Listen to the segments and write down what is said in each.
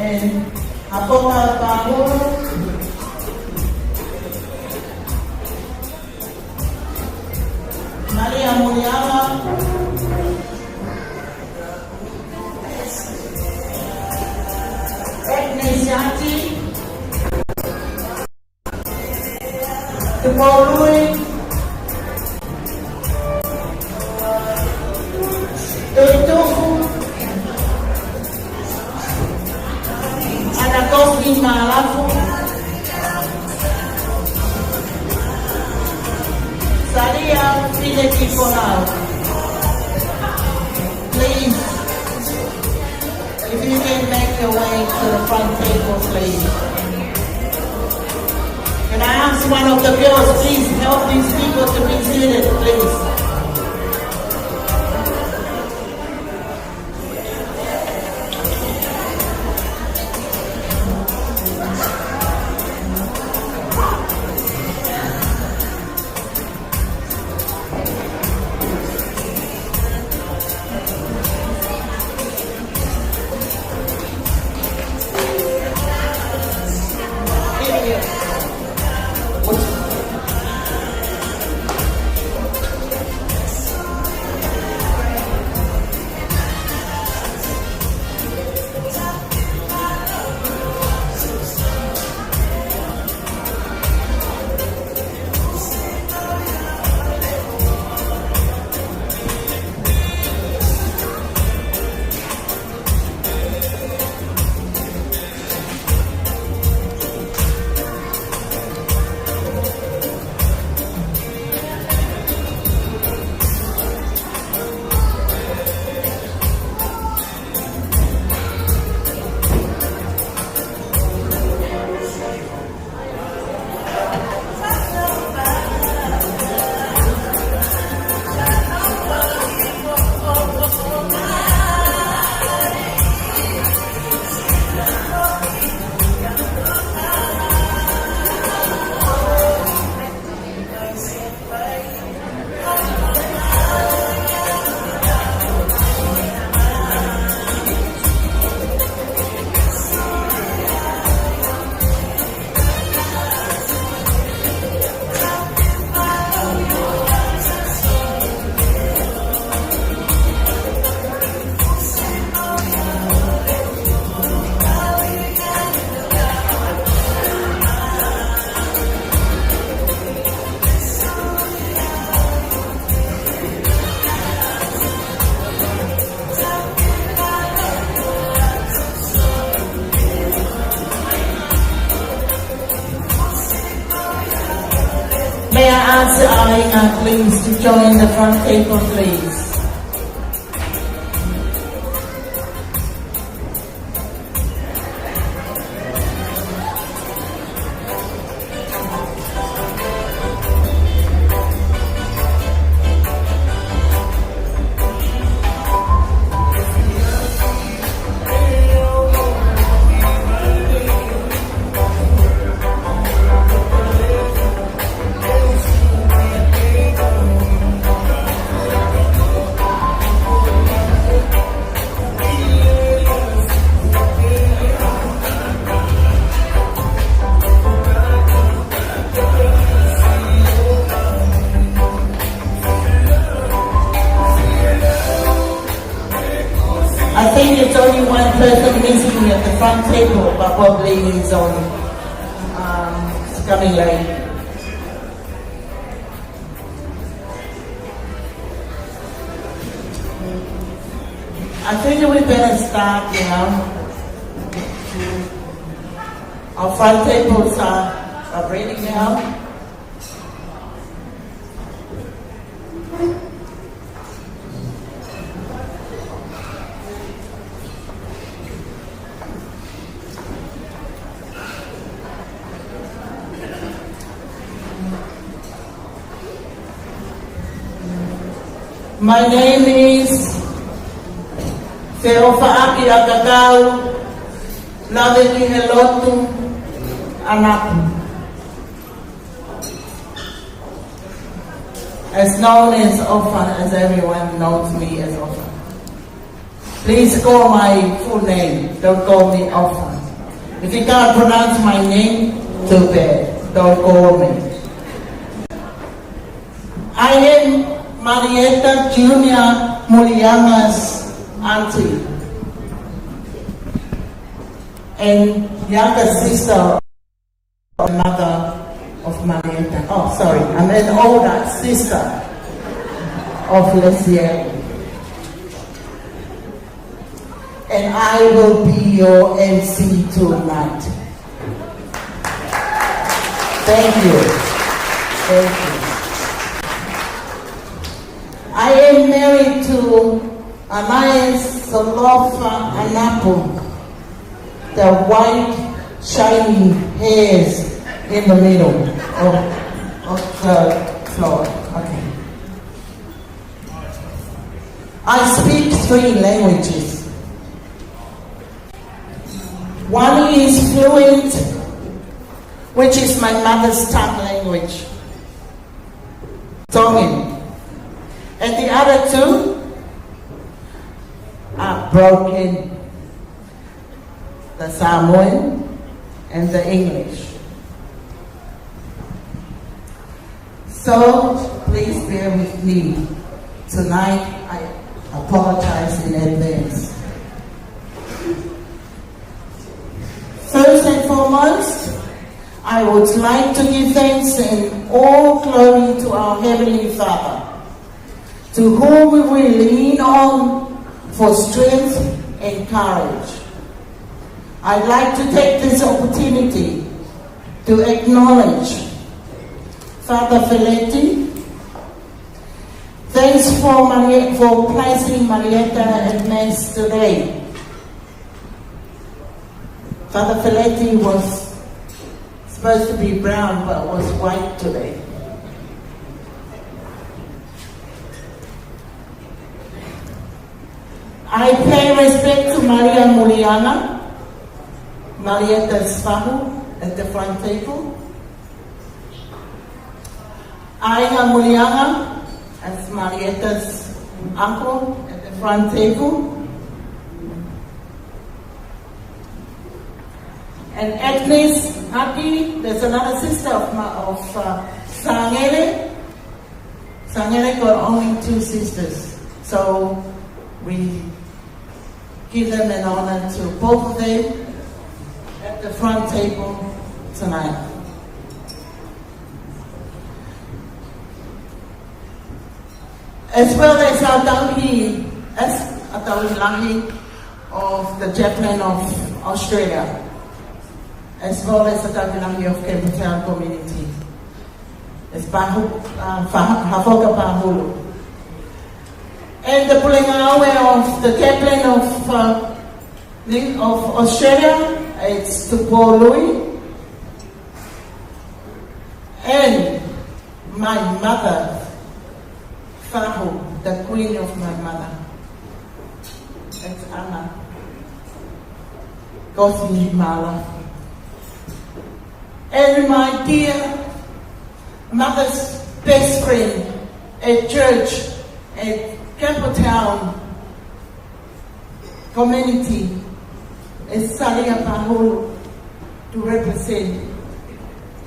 and Paula, Muliaga, the Moimoi, Latu, Latu, Salia festivities. Please, if you can make your way to the front table, please. Can I ask one of the girls, please help these people to be seated, please? May I ask Alina, please, to join the front table, please? I think it's only one person missing at the front table, but probably he's on coming late. I think we better start, you know. Our front tables are ready now. My name is Feofaaki Akakau, Laveki Helotu, Anapu. As known as Offa, as everyone knows me as Offa. Please call my full name. Don't call me often. If you can't pronounce my name, too bad. Don't call me. I am Malieta Junior Muliaga's auntie and younger sister of mother of Malieta. Oh, sorry, I'm an older sister of Lesier. And I will be your MC tonight. Thank you. Thank you. I am married to Anais Solofa Anapu, the white shiny hairs in the middle of the floor. Okay. I speak 3 languages. One is fluent, which is my mother's tongue language, Tongan. And the other 2 are broken, the Samoan and the English. So please bear with me. Tonight I apologize in advance. First and foremost, I would like to give thanks and all glory to our Heavenly Father, to whom we will lean on for strength and courage. I'd like to take this opportunity to acknowledge Father Feletti. Thanks for placing Malieta at Mass today. Father Feletti was supposed to be brown but was white today. I pay respect to Maria Muliaga, Malieta's father, at the front table. Aina Muliaga as Malieta's uncle at the front table. And Agnes Haki, there's another sister of Sangere. Sangere got only 2 sisters. So we give them an honor to both of them at the front table tonight. As well as our Tauhi, of the Chaplain of Australia, as well as the Tauhi of Cape Town community. It's Hafoka Pahulu. And the Pulingawe of the Chaplain of Australia, it's Tupo Louis. And my mother, Fahu, the queen of my mother. It's Anna. Gosi Mala. And my dear mother's best friend at church, at Cape Town community, is Salia Pahulu, to represent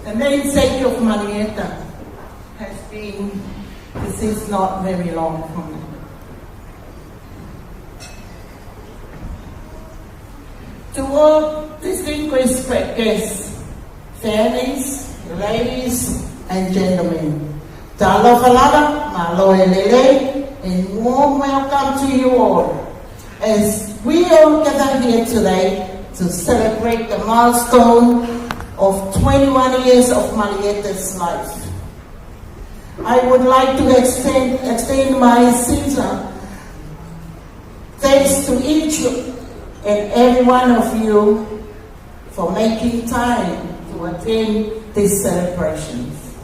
the namesake of Malieta, has been deceased not very long from me. To all distinguished guests, families, ladies and gentlemen, Talofalada, Maloelele, and warm welcome to you all as we all gather here today to celebrate the milestone of 21 years of Malieta's life. I would like to extend my sincere thanks to each and every one of you for making time to attend these celebrations.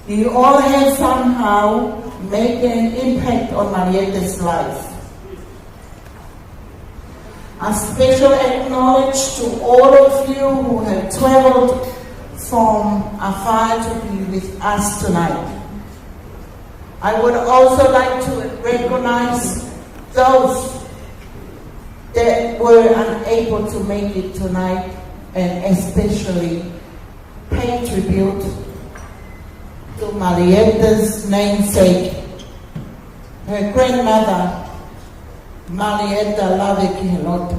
You all have somehow made an impact on Malieta's life. A special acknowledge to all of you who have traveled from afar to be with us tonight. I would also like to recognize those that were unable to make it tonight, and especially pay tribute to Malieta's namesake, her grandmother, Malieta Latu,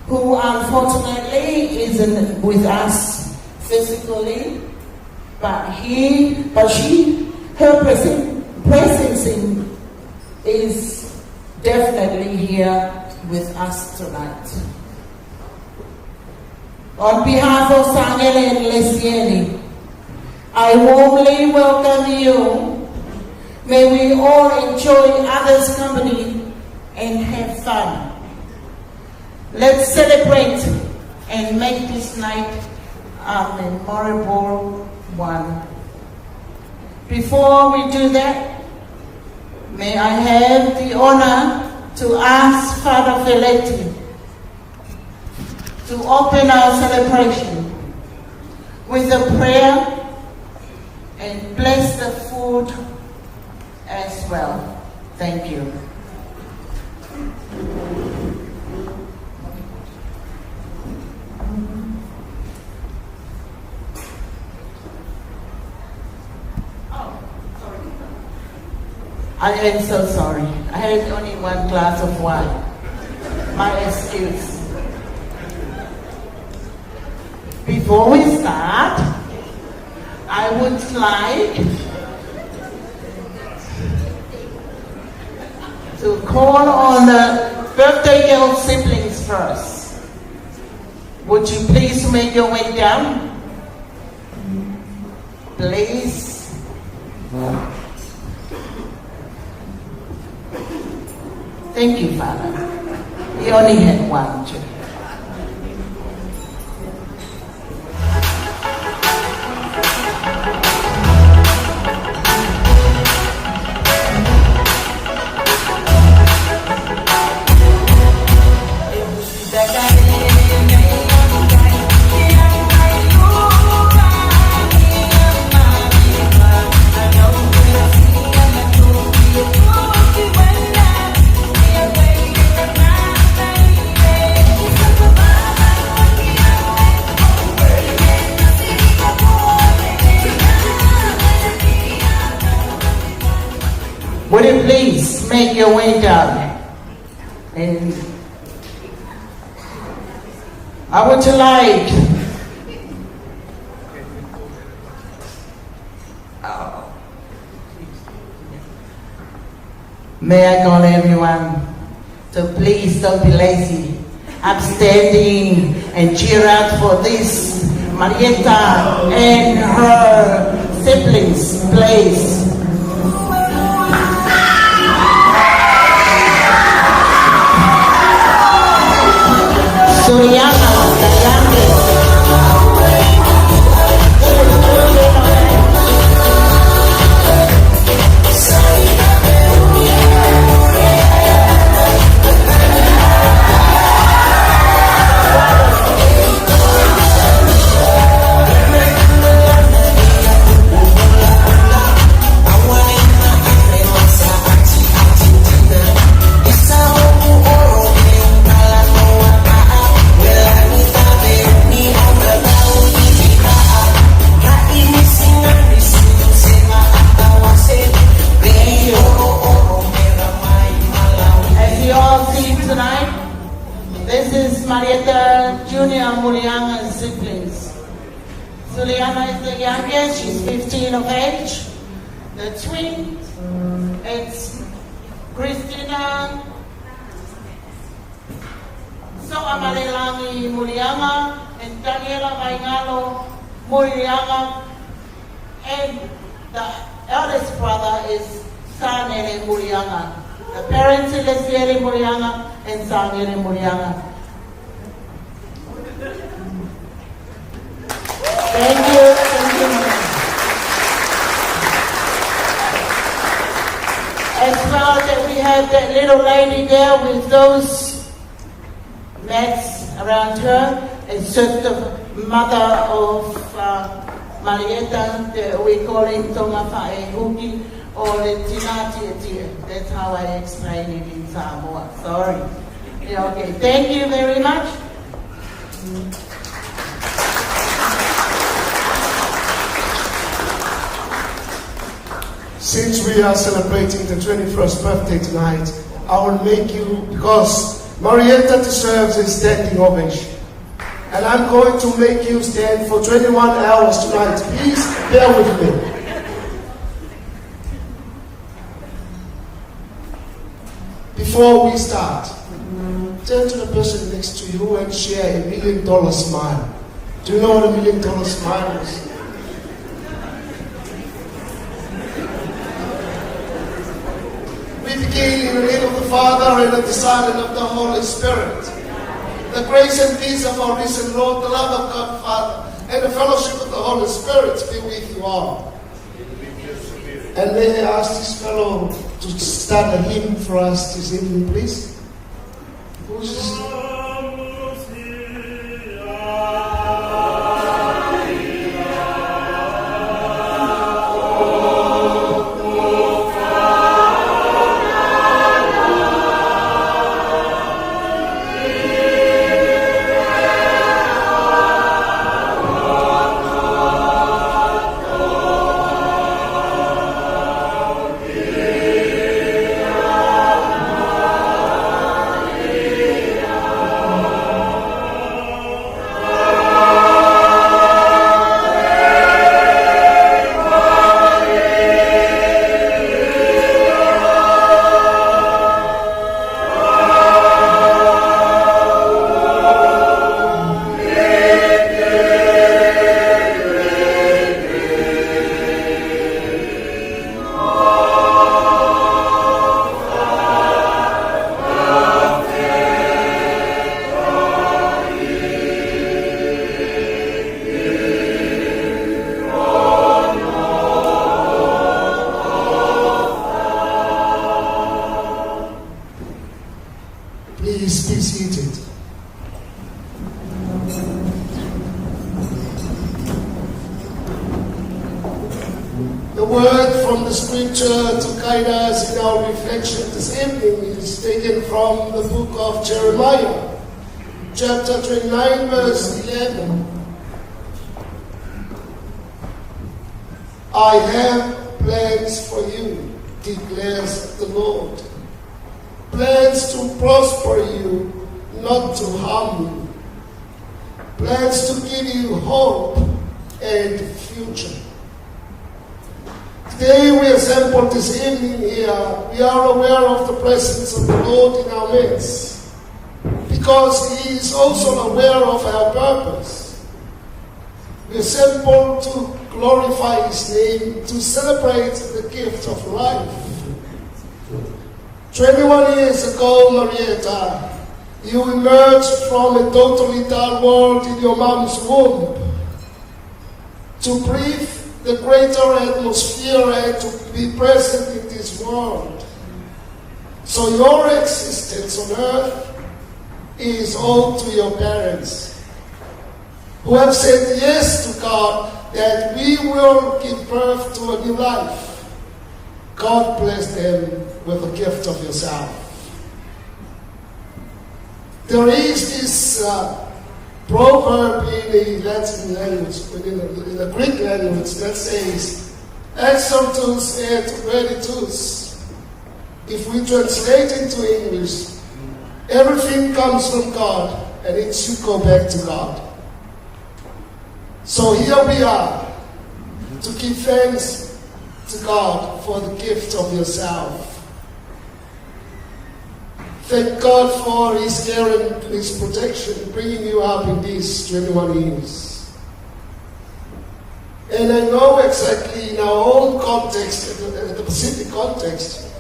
who unfortunately isn't with us physically, but her presence is definitely here with us tonight. On behalf of Sangele and Lesieni, I warmly welcome you. May we all enjoy others' company and have fun. Let's celebrate and make this night a memorable one. Before we do that, may I have the honor to ask Father Felletti to open our celebration with a prayer and bless the food as well. Thank you. I am so sorry. I had only one glass of wine. My excuse. Before we start, I would like to call on the birthday girl siblings first. Would you please make your way down? Please. Thank you, Father. We only had one children. Would you please make your way down? And I would like may I call everyone to please don't be lazy, upstanding and cheer out for this Malieta and her siblings, please. Muliaga, the youngest. Malieta Junior Muliaga siblings. Juliana is the youngest, she's 15 of age. The twin, it's Christina Soamalelangi Muliaga and Daniela Vaingalo Muliaga. And the eldest brother is Sanele Muliaga. The parents are Lesbiere Muliaga and Sanele Muliaga. Thank you. As well that we have that little lady there with those mats around her. It's just the mother of Malieta, we call him Tomafae Huki, or the tinati. That's how I explain it in Samoa. Sorry. Yeah, okay, thank you very much. Since we are celebrating the 21st birthday tonight, I will make you, because Malieta deserves a standing ovation. And I'm going to make you stand for 21 hours tonight. Please bear with me. Before we start, turn to the person next to you and share $1 million smile. Do you know what $1 million smile is? We begin in the name of the Father, and of the Son, and of the Holy Spirit. The grace and peace of our risen Lord, the love of God Father, and the fellowship of the Holy Spirit be with you all. And may I ask this fellow to start a hymn for us this evening, please? Who's Please be seated. The word from the scripture to guide us in our reflection this evening is taken from the book of Jeremiah, chapter 29, verse 11. I have plans for you, declares the Lord. Plans to prosper you, not to harm you. Plans to give you hope and future. Today we assembled this evening here. We are aware of the presence of the Lord in our midst, because He is also aware of our purpose. We assembled to glorify His name, to celebrate the gift of life. 21 years ago, Malieta, you emerged from a totally dark world in your mom's womb to breathe the greater atmosphere and to be present in this world. So your existence on earth is owed to your parents, who have said yes to God that we will give birth to a new life. God bless them with a gift of yourself. There is this proverb in the Latin language, in the Greek language, that says, exortus et veritus. If we translate into English, everything comes from God, and it should go back to God. So here we are, to give thanks to God for the gift of yourself. Thank God for His care and His protection, bringing you up in these 21 years. And I know exactly in our own context, in the Pacific context,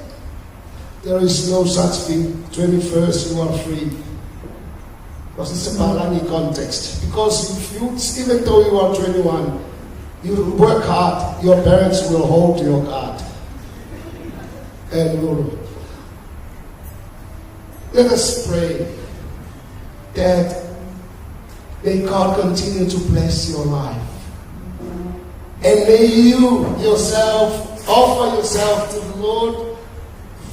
there is no such thing. 21st, you are free. Because it's a Palani context. Because if you, even though you are 21, you work hard, your parents will hold your card. And will. Let us pray that may God continue to bless your life. And may you yourself offer yourself to the Lord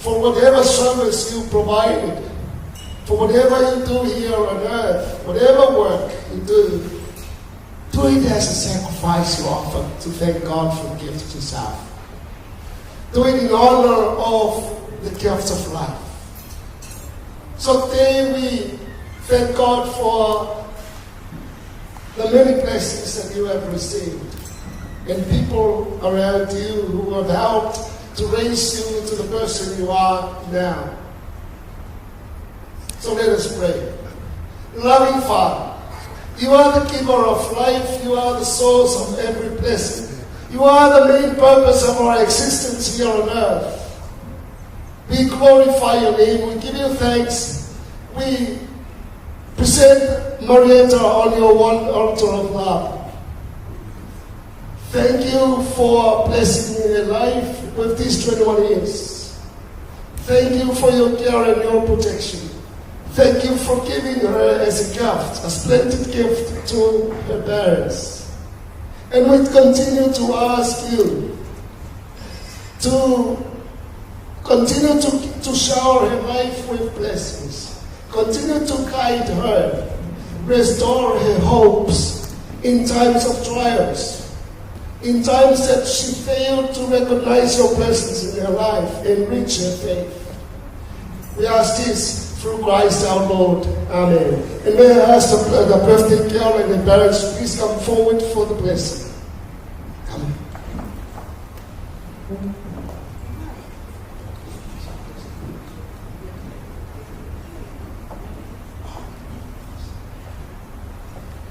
for whatever service you provided, for whatever you do here on earth, whatever work you do it as a sacrifice you offer to thank God for the gift yourself. Do it in honor of the gift of life. So today we thank God for the many blessings that you have received, and people around you who have helped to raise you to the person you are now. So let us pray. Loving Father, you are the giver of life. You are the source of every blessing. You are the main purpose of our existence here on earth. We glorify your name. We give you thanks. We present Malieta on your one altar of love. Thank you for blessing her life with these 21 years. Thank you for your care and your protection. Thank you for giving her as a gift, a splendid gift to her parents. And we continue to ask you to continue to shower her life with blessings. Continue to guide her. Restore her hopes in times of trials. In times that she failed to recognize your presence in her life and reach her faith. We ask this through Christ our Lord. Amen. And may I ask the birthday girl and the parents please come forward for the blessing. Come.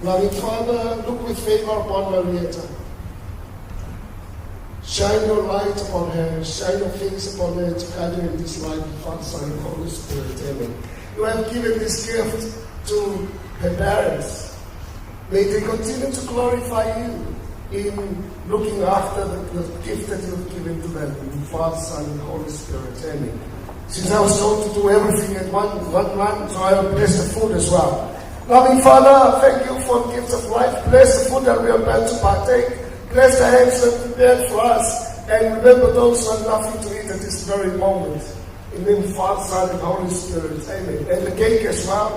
Loving Father, look with favor upon Malieta. Shine your light upon her, shine your face upon her to guide her in this life, Father, Son, and Holy Spirit. Amen. You have given this gift to her parents. May they continue to glorify you in looking after the gift that you have given to them, in Father, Son, and Holy Spirit. Amen. Since I was told to do everything at one man, so I will bless the food as well. Loving Father, thank you for the gift of life. Bless the food that we are about to partake. Bless the hands that prepared for us, and remember those who have nothing to eat at this very moment. In the name of Father, Son, and Holy Spirit. Amen. And the cake as well.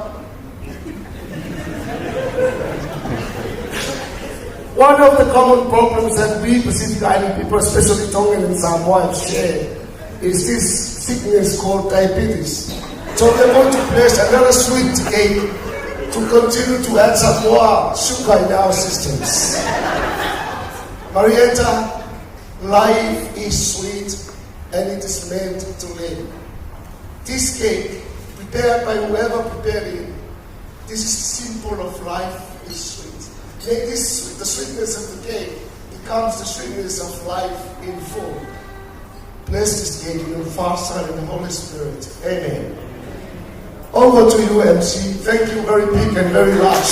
One of the common problems that we Pacific Island people, especially Tongan and Samoans, share is this sickness called diabetes. So we're going to place another sweet cake to continue to add some more sugar in our systems. Malieta, life is sweet and it is meant to live. This cake, prepared by whoever prepared it, this is symbol of life is sweet. May this, the sweetness of the cake becomes the sweetness of life in full. Bless this cake in the Father, Son, and the Holy Spirit. Amen. Over to you, MC. Thank you very big and very much.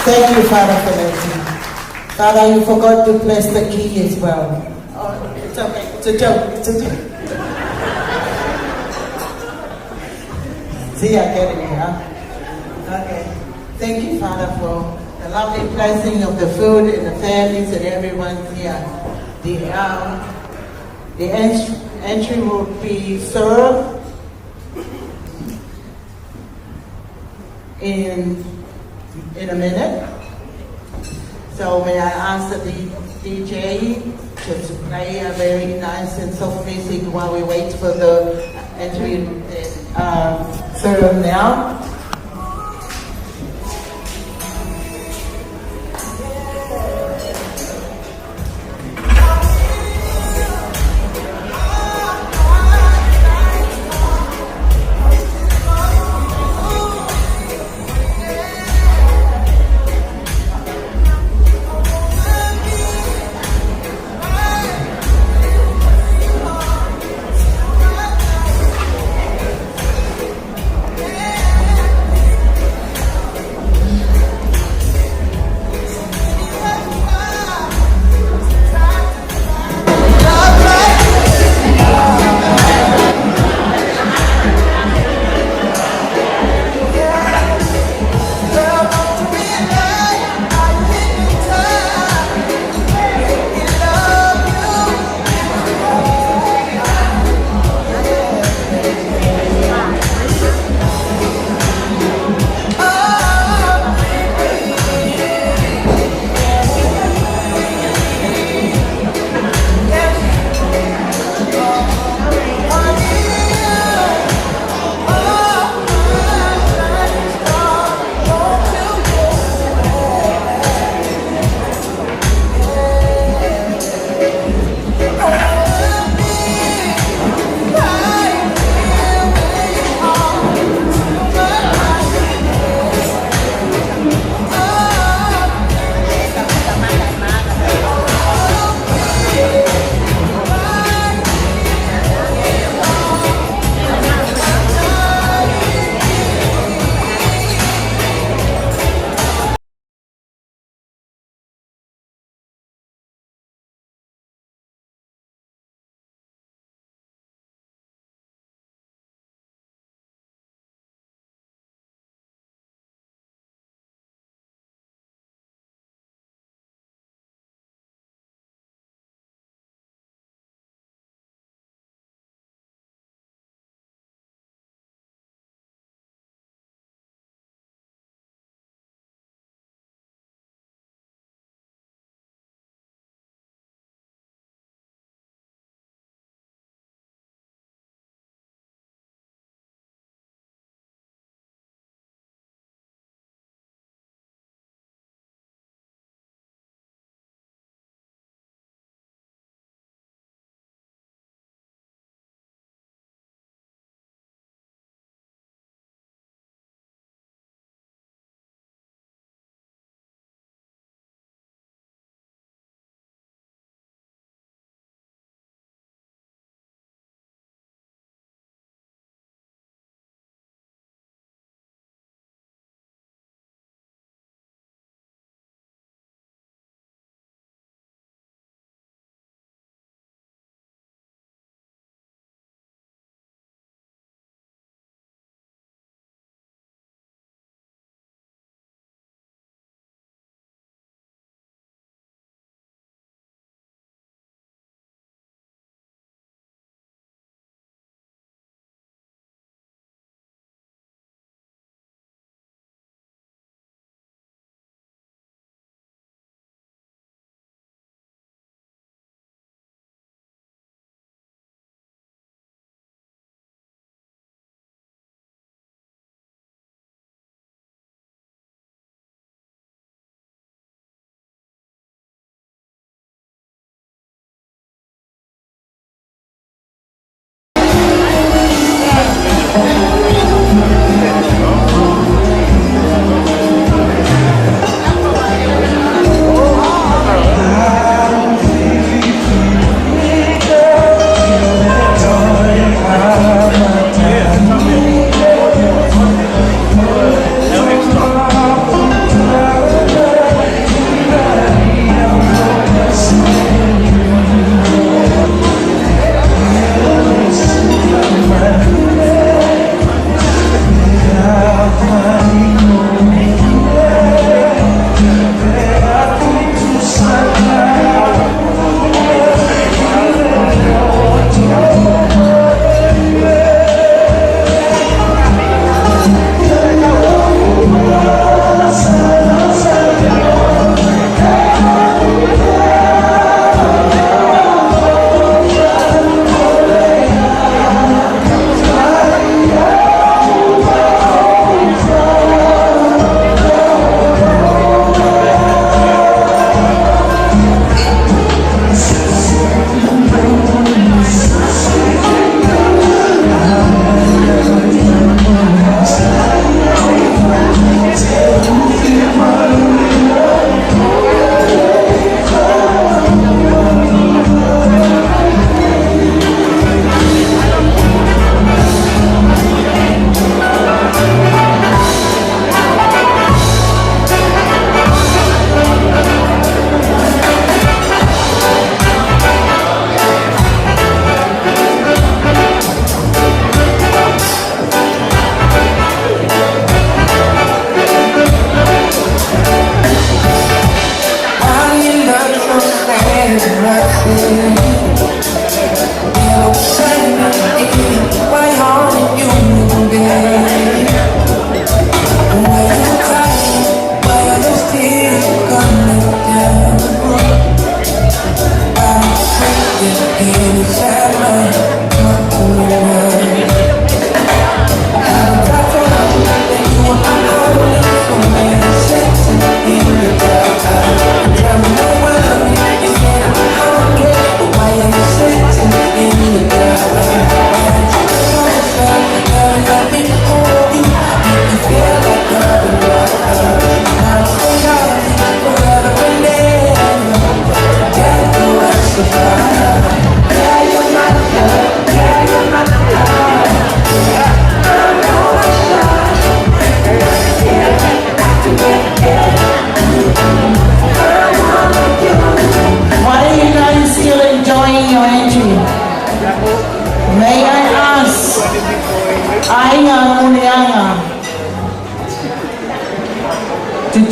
Thank you, Father, for that. Father, you forgot to bless the key as well. Oh, it's okay. It's a joke. It's a joke. See, I get it, huh? Okay. Thank you, Father, for the lovely blessing of the food and the families and everyone here. The entry will be served in a minute. So may I ask the DJ to play a very nice and soft music while we wait for the entry serve now.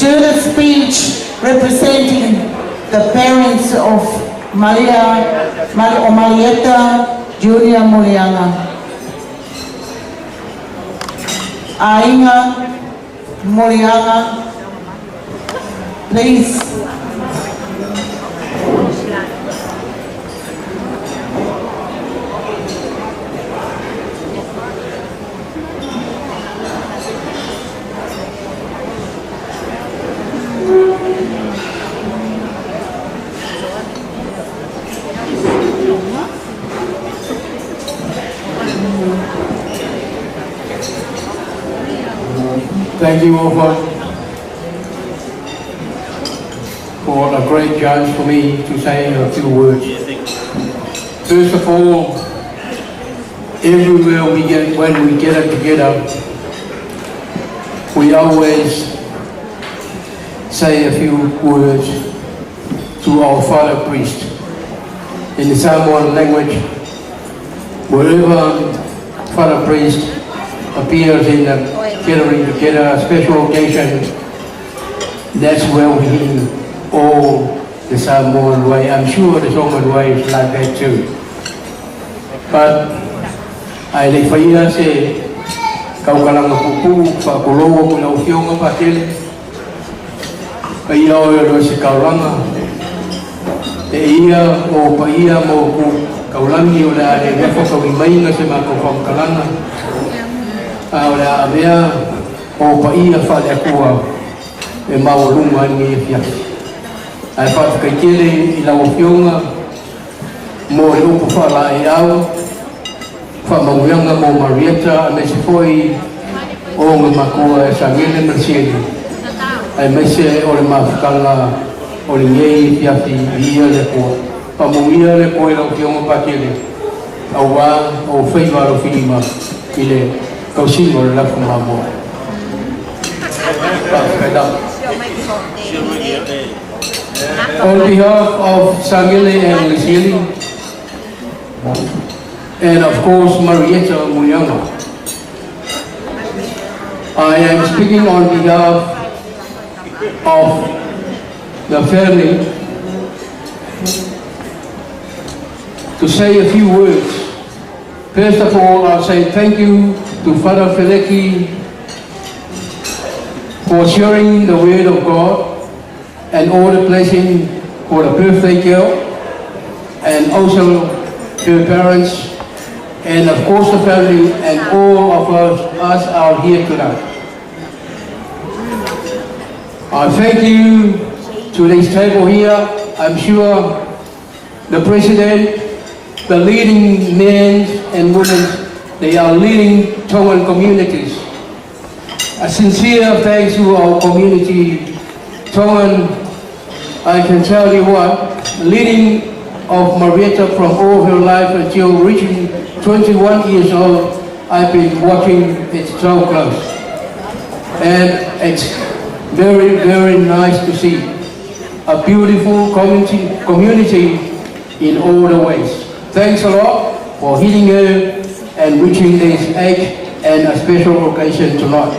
do the speech representing the parents of Malieta Junior Muliaga. Ainga Muliaga, please. Thank you all for a great chance for me to say a few words. First of all, everywhere when we get together, we always say a few words to our Father Priest. In the Samoan language, wherever Father Priest appears in the gathering together, a special occasion, that's where we hear all the Samoan way. I'm sure the Samoan way is like that too. But I like for you to say, kau kalang pupu, pa kulowo kula ufiong pa tele, kaya o si kaulanga, te iya o pa iya mo kaulangi o la de befo kau imay nga si makofam kalanga. Ahora había o paía fale akua e maulunga ni fia. Ai fa ka kile ila ofionga mo lupo fala e au fa mauanga mo Malieta me se foi o me makua sa ngene mercieli. Ai me se o le mafkala o le ngei fia fi ia le ko. Pa mo ia le ko ila ofionga pa kile. Awa o feiva ro filima ile kau sino la fumamo. On behalf of Sangile and Lisili, and of course Malieta Muliaga, I am speaking on behalf of the family to say a few words. First of all, I'll say thank you to Father Feleki for sharing the word of God and all the blessing for the birthday girl, and also her parents, and of course the family, and all of us are here tonight. I thank you to this table here. I'm sure the President, the leading men and women, they are leading Tongan communities. A sincere thanks to our community, Tongan. I can tell you what, leading of Malieta from all her life until reaching 21 years old, I've been watching it so close. And it's very, very nice to see a beautiful community in all the ways. Thanks a lot for hitting her and reaching this age and a special occasion tonight.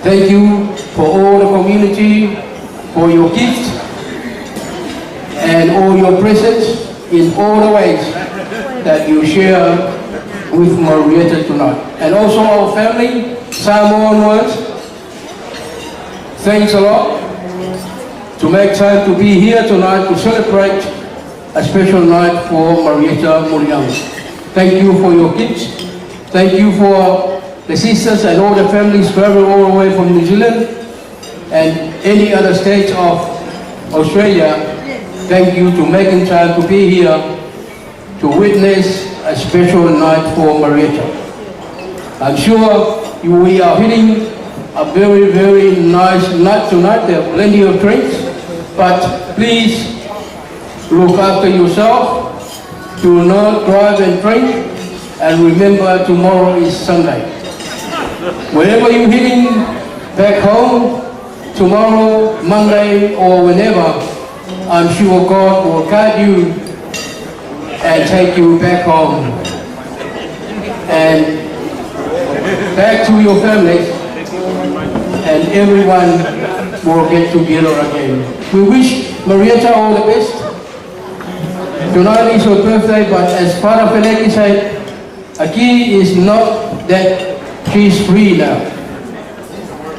Thank you for all the community, for your gift and all your presence in all the ways that you share with Malieta tonight. And also our family, Samoan ones, thanks a lot to make time to be here tonight to celebrate a special night for Malieta Muliaga. Thank you for your gifts. Thank you for the sisters and all the families travel all the way from New Zealand and any other states of Australia. Thank you to making time to be here to witness a special night for Malieta. I'm sure we are hitting a very, very nice night tonight. There are plenty of drinks, but please look after yourself. Do not drive and drink, and remember tomorrow is Sunday. Wherever you're heading back home, tomorrow, Monday, or whenever, I'm sure God will guide you and take you back home and back to your families, and everyone will get together again. We wish Malieta all the best. Tonight is her birthday, but as part of Peleki said, a key is not that she's free now.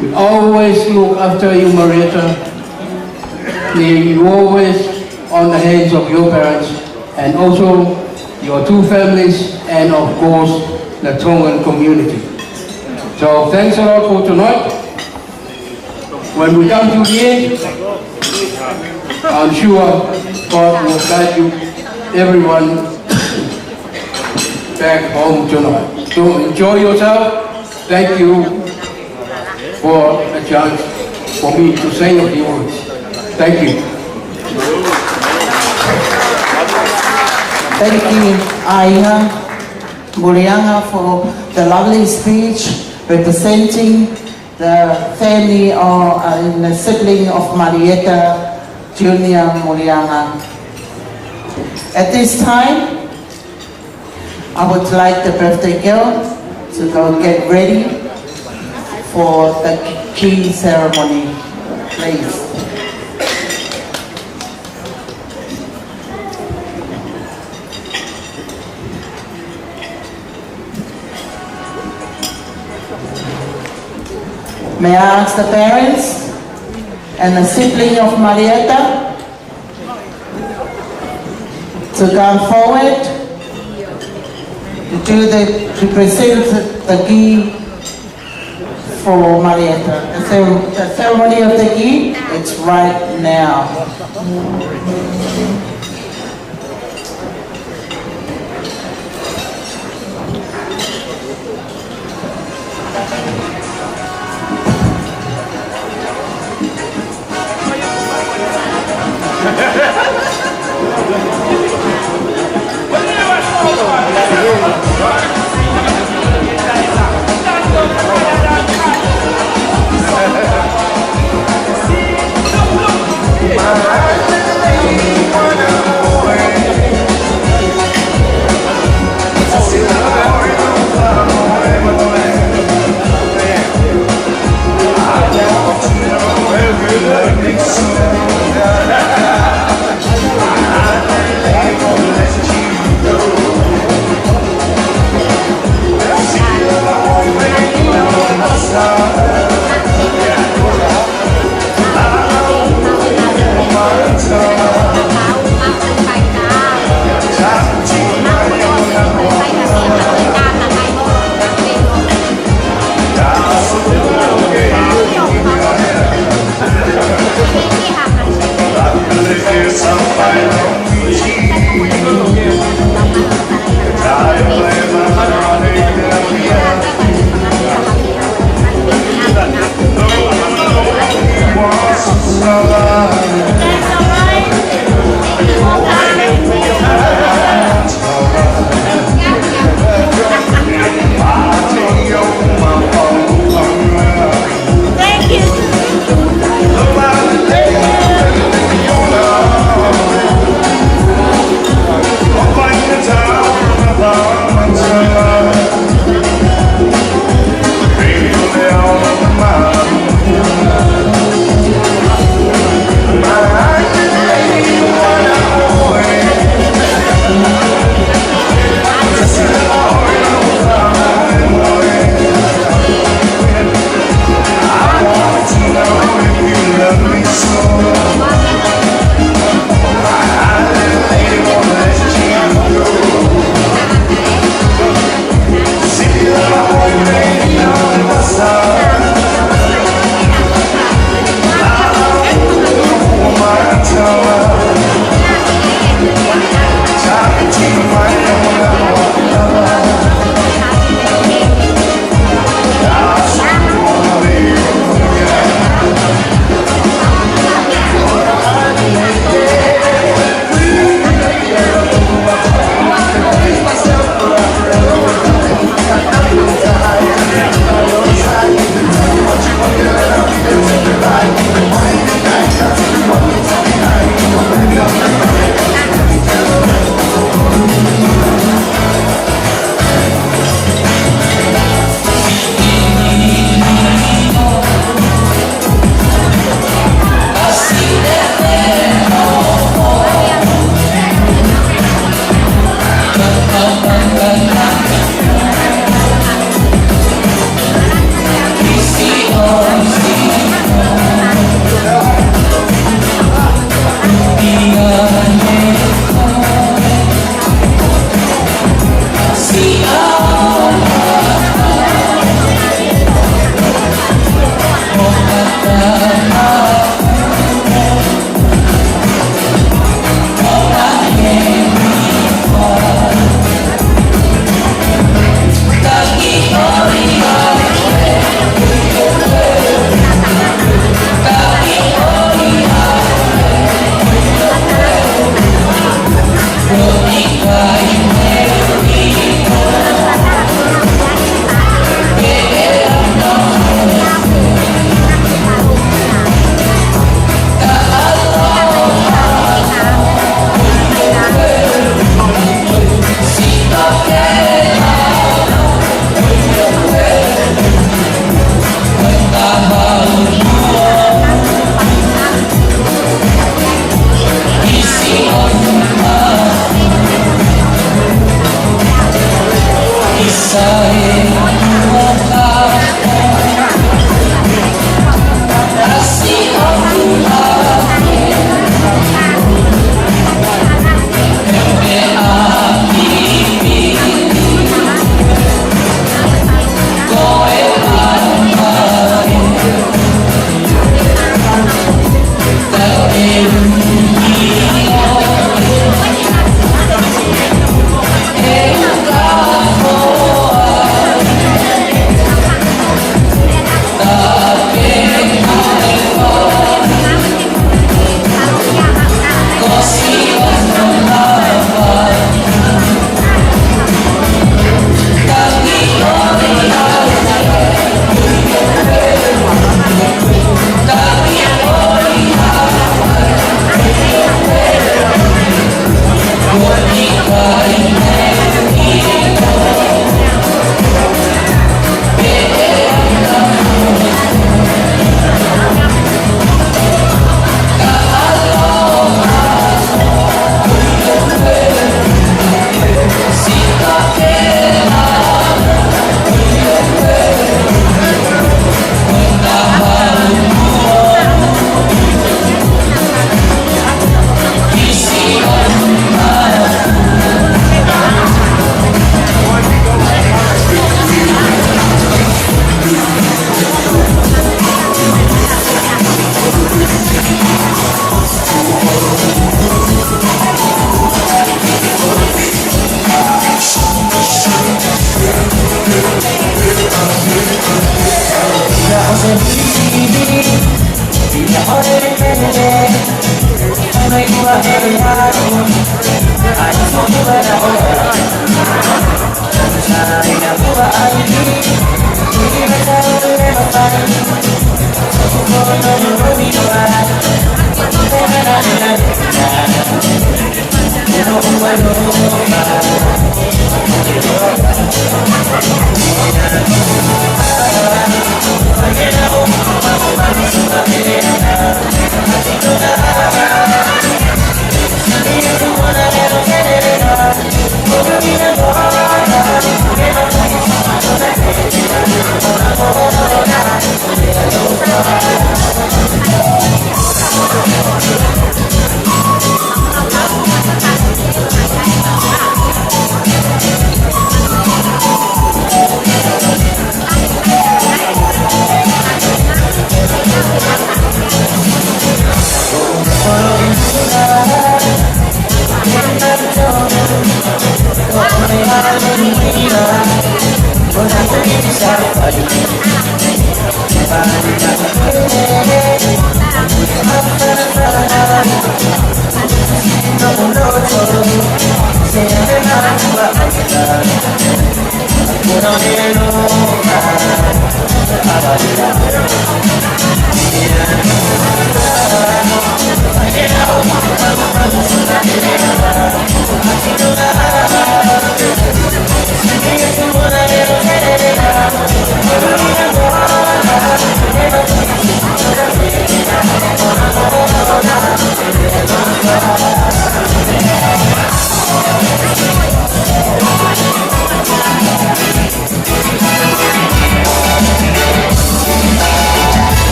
We always look after you, Malieta. You always on the hands of your parents and also your two families and of course the Tongan community. So thanks a lot for tonight. When we come to the end, I'm sure God will guide you, everyone, back home tonight. So enjoy yourself. Thank you for a chance for me to say a few words. Thank you. Thank you, Aya Muliaga, for the lovely speech representing the family and the sibling of Malieta, Junior Muliaga. At this time, I would like the birthday girl to go get ready for the key ceremony, please. May I ask the parents and the sibling of Malieta to come forward to present the key for Malieta. The ceremony of the key, it's right now.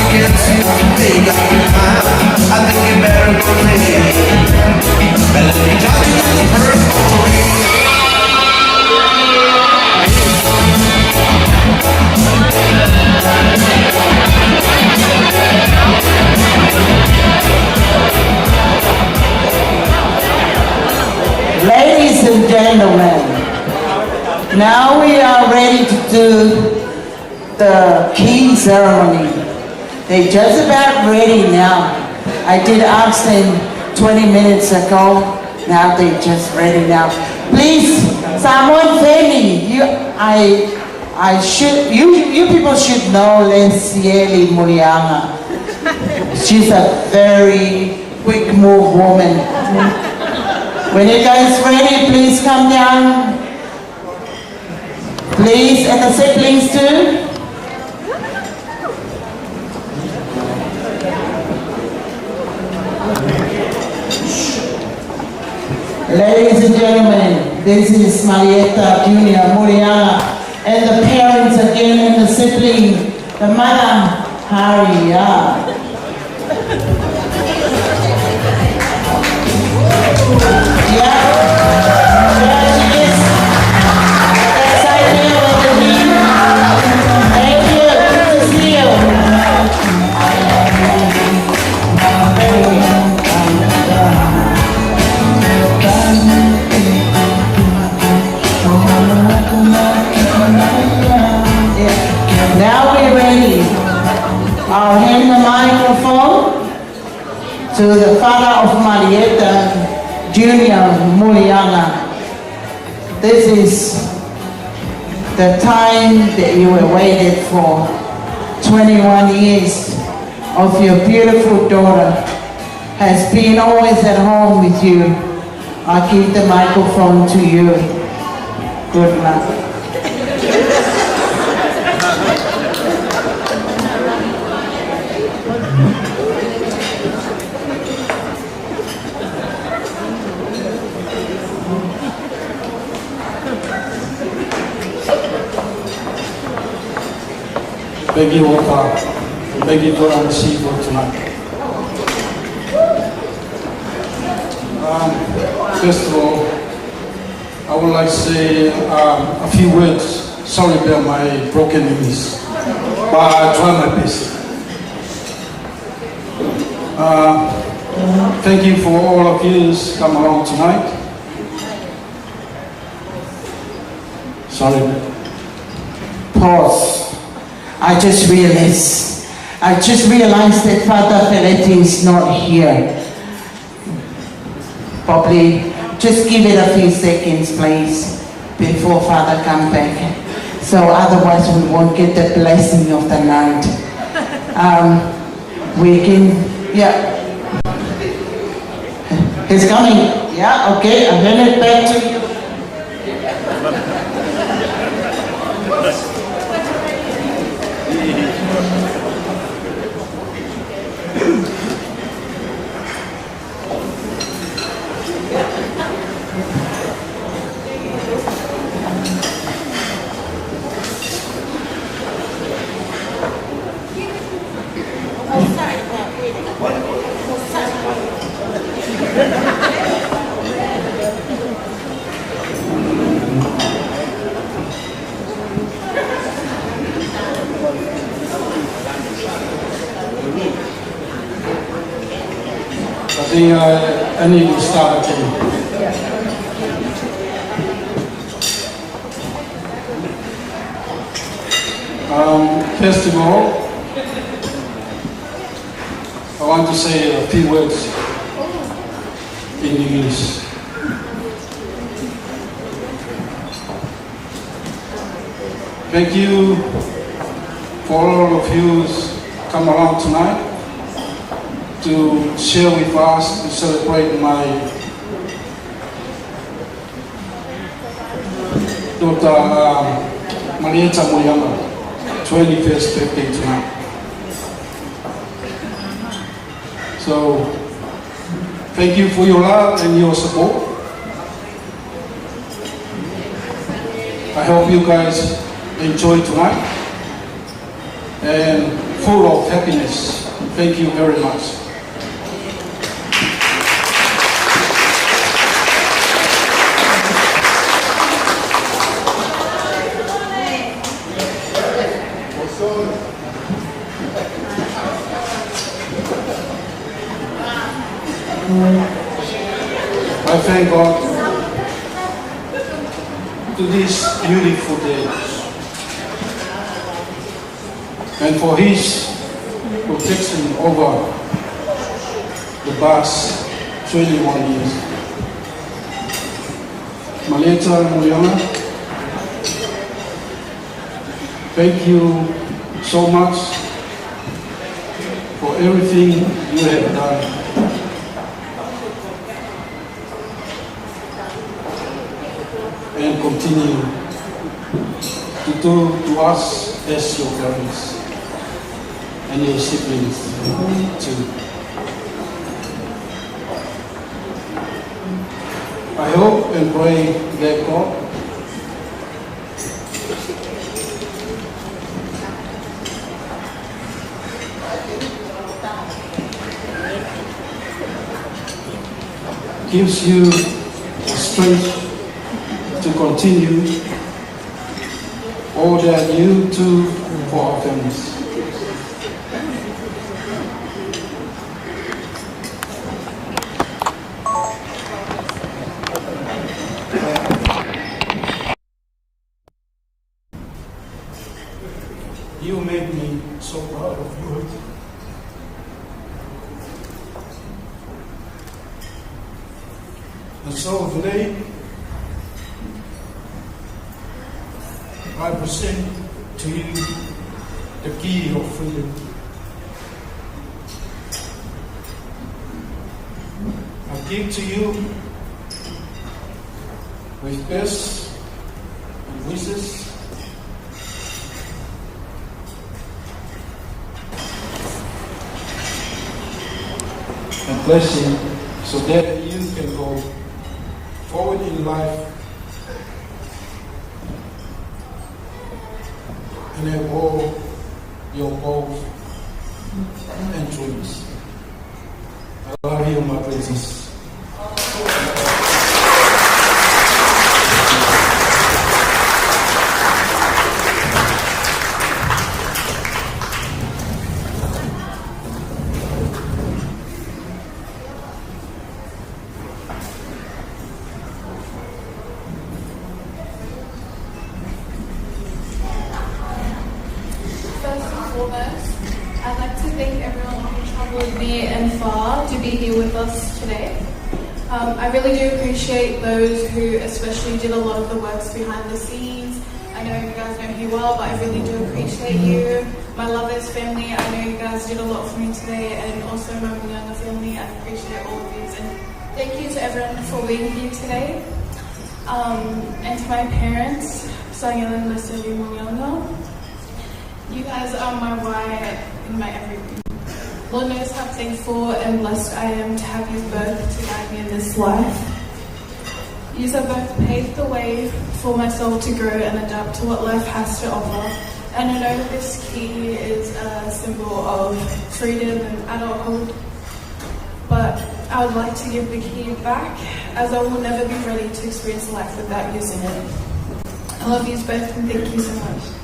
get to make up your mind. I think you better go ahead. Better let me tell you the first story. Ladies and gentlemen, now we are ready to do the key ceremony. They're just about ready now. I did ask them 20 minutes ago. Now they're just ready now. Please, someone Femi, you people should know Lencieli Muliaga. She's a very quick move woman. When you guys ready, please come down. Please, and the siblings too. Ladies and gentlemen, this is Malieta Junior Muliaga, and the parents again, and the sibling, the mother, Haria. Yeah, there she is. That's idea of the team. Thank you, good to see you. Now we're ready. I'll hand the microphone to the father of Malieta, Junior Muliaga. This is the time that you were waited for. 21 years of your beautiful daughter has been always at home with you. I give the microphone to you. Good luck. Thank you, Opa. Thank you for our receipt for tonight. First of all, I would like to say a few words. Sorry about my broken English, but I try my best. Thank you for all of you who's come along tonight. Sorry. Pause. I just realized that Father Feletti is not here. Probably just give it a few seconds, please, before Father comes back. So otherwise we won't get the blessing of the night. We can, yeah. He's coming. Yeah, okay, I'll hand it back to you. I think I need to start again. First of all, I want to say a few words in English. Thank you for all of you who's come around tonight to share with us, to celebrate my daughter Malieta Muliaga 21st birthday tonight. So, thank you for your love and your support. I hope you guys enjoy tonight. And full of happiness. Thank you very much. I thank God to this beautiful day and for His protection over the past 21 years. Malieta and Muliaga, thank you so much for everything you have done. And continue to do to us as your parents and your siblings too. I hope and pray that God gives you the strength to continue all that you do for our families. You made me so proud of you. And so today, I present to you the key of freedom. I give to you with best and wishes and blessing so that you can go forward in life and have all your goals and dreams. I love you, my princess. I'd like to thank everyone who traveled near and far to be here with us today. I really do appreciate those who especially did a lot of the works behind the scenes. I know you guys know me well, but I really do appreciate you. My lovers family, I know you guys did a lot for me today, and also my Muliaga family, I appreciate all of you. And thank you to everyone for being here today. And to my parents, Sangela and Leslie Muliaga. You guys are my why in my everything. Lord knows how thankful and blessed I am to have you both to guide me in this life. You have both paved the way for myself to grow and adapt to what life has to offer. And I know this key is a symbol of freedom and adulthood. But I would like to give the key back, as I will never be ready to experience life without using it. I love you both and thank you so much.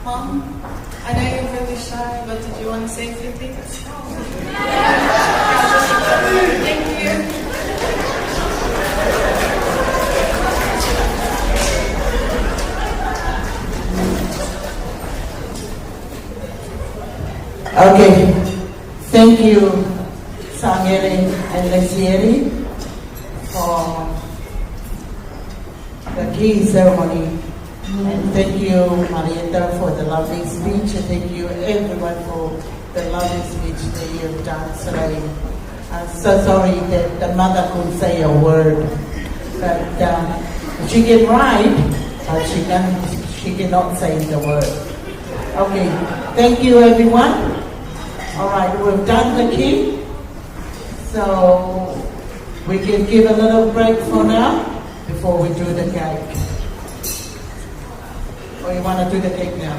Mom, I know you're really shy, but did you want to say a few things? Thank you. Okay, thank you, Sangere and Lesieri, for the key ceremony. And thank you, Malieta, for the lovely speech. And thank you, everyone, for the lovely speech that you have done today. I'm so sorry that the mother couldn't say a word. But she can write, but she cannot say the word. Okay, thank you, everyone. All right, we've done the key, so we can give a little break for now before we do the cake. Or you want to do the cake now?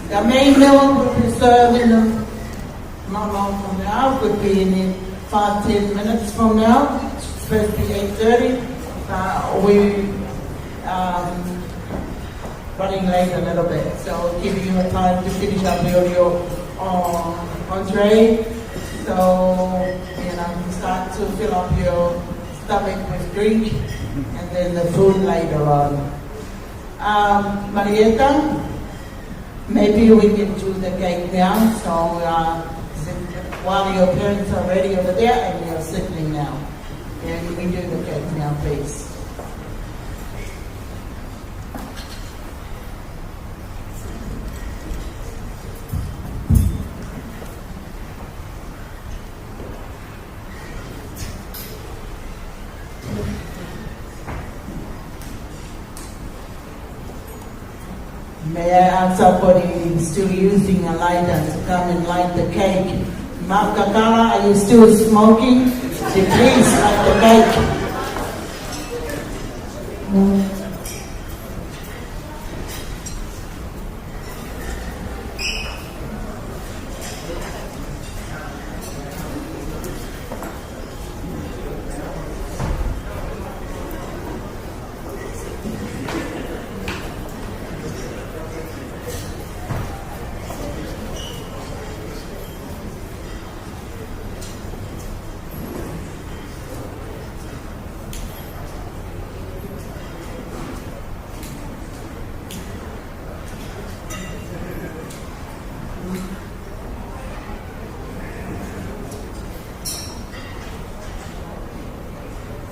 The main meal will be served in not long from now, could be in 5-10 minutes from now. It's supposed to be 8:30. We running late a little bit, so giving you a time to finish up your entree. So start to fill up your stomach with drink, and then the food later on. Malieta, maybe we can do the cake now. So while your parents are ready over there and you're sitting now, can we do the cake now, please? May I ask somebody still using a lighter to come and light the cake? Makakala, are you still smoking? Please light the cake.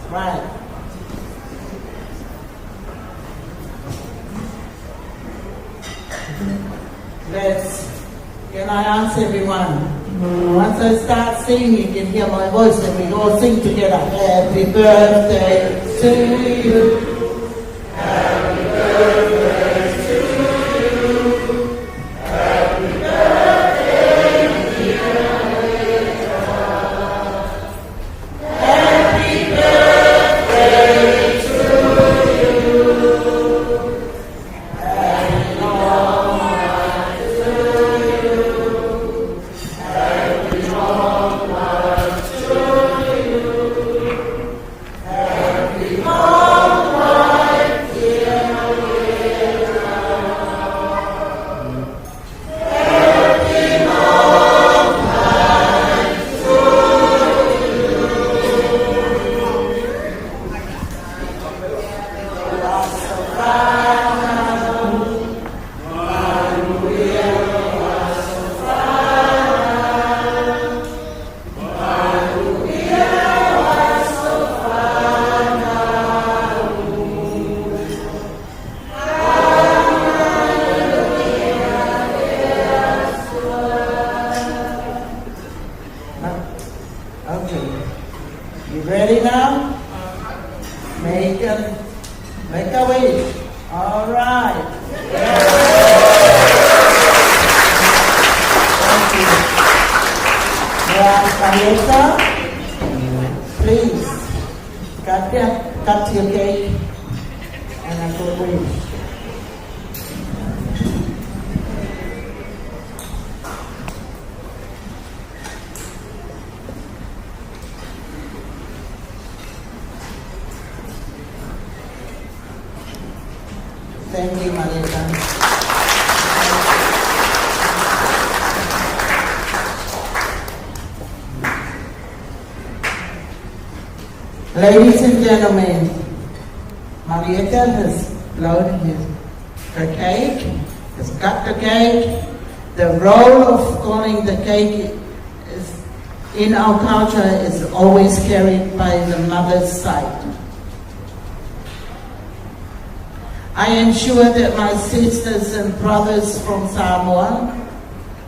Right. Can I ask everyone? Once I start singing, you can hear my voice and we all sing together. Happy birthday to you. Happy birthday to you. Happy birthday, dear Malieta. Happy birthday to you. Happy long life to you. Happy long life to you. Happy long life, dear Malieta. Happy long life to Okay. You ready now? Make a wish. All right. Thank you. Malieta, please cut your cake and a good wish. Thank you, Malieta. Ladies and gentlemen, Malieta has blown her cake, has cut the cake. The role of calling the cake is, in our culture, is always carried by the mother's side. I am sure that my sisters and brothers from Samoa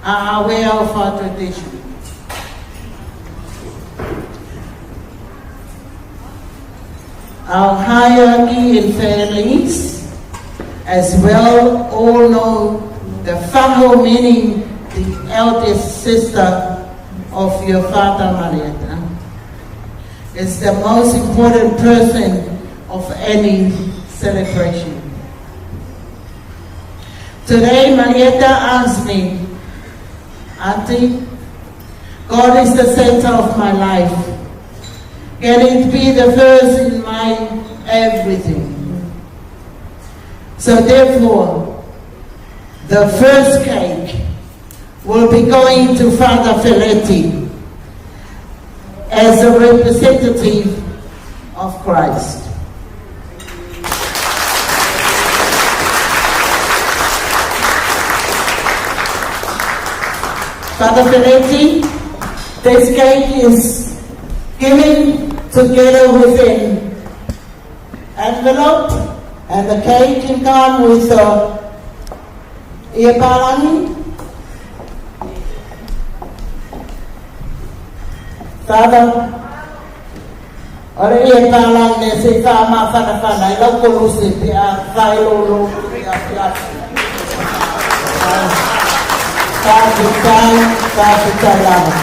are aware of our tradition. Our hierarchy in families, as well, all know the whānau meaning the eldest sister of your father, Malieta, is the most important person of any celebration. Today, Malieta asked me, Auntie, God is the center of my life. Can it be the first in my everything? So therefore, the first cake will be going to Father Feletti as a representative of Christ. Father Feletti, this cake is given together with an envelope, and the cake can come with iapalangi. Father, ora iapalangi ne se whama whanawhana, I lau kolusi pe a whailolo pe a piasi. Tāputai lava.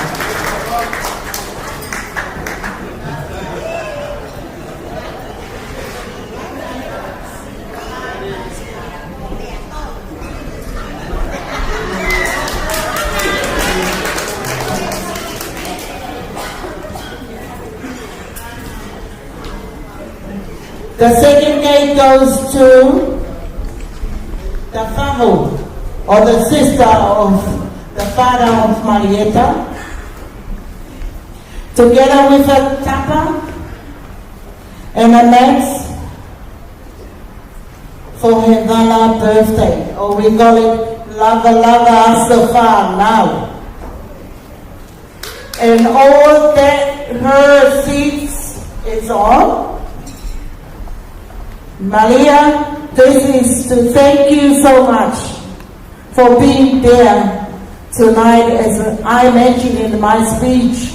The second cake goes to the whānau, or the sister of the father of Malieta, together with a tapa and a max for her Vala birthday, or we call it Lava Lava Sofa now. And all that her seats is on. Malia, this is to thank you so much for being there tonight. As I mentioned in my speech,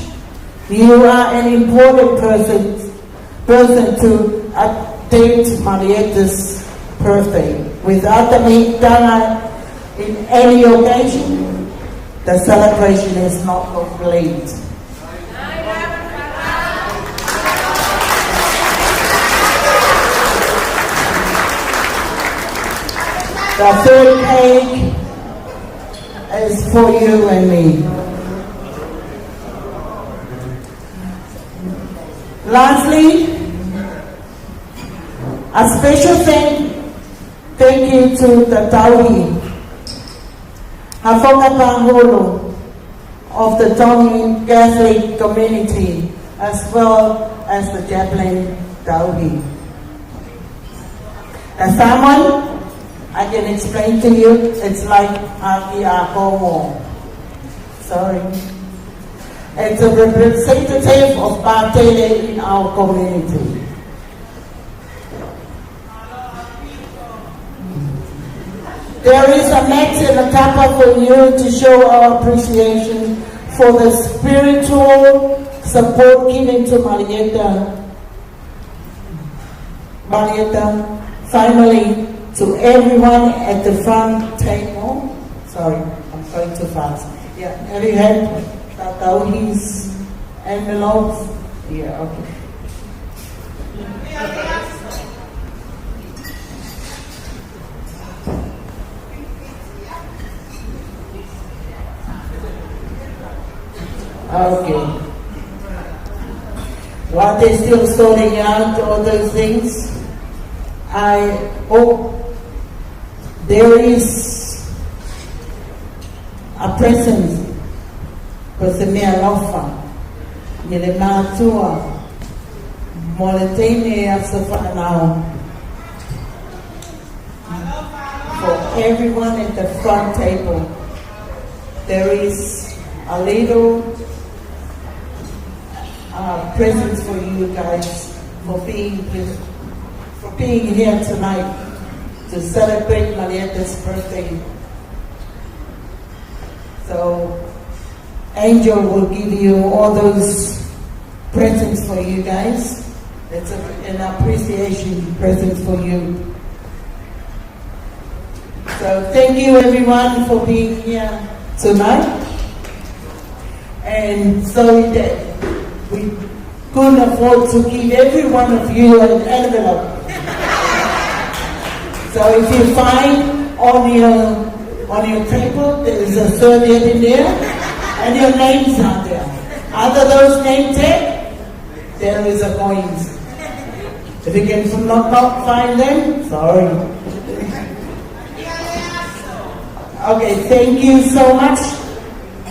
you are an important person to update Malieta's birthday. Without the Meitana in any occasion, the celebration is not complete. The third cake is for you and me. Lastly, a special thank you to the Taui, Hafonga Pangolo of the Tongan Catholic community, as well as the chaplain Taui. The family, I can explain to you, it's like Akiakomo. Sorry. It's a representative of Patele in our community. There is a max and a tapa for you to show our appreciation for the spiritual support given to Malieta. Finally, to everyone at the front table. Sorry, I'm going too fast. Yeah, have you had Tatauhi's envelopes? Yeah, okay. Okay. While they're still sorting out all those things, I hope there is a presence for the Mealofa, Milematua, Moletene Asafanao, for everyone at the front table. There is a little presents for you guys for being here tonight to celebrate Malieta's birthday. So Angel will give you all those presents for you guys. It's an appreciation present for you. So thank you everyone for being here tonight. And sorry that we couldn't afford to give every one of you an envelope. So if you find on your table, there is a serviette in there, and your names are there. Under those name tag, there is a coins. If you can not find them, sorry. Okay, thank you so much.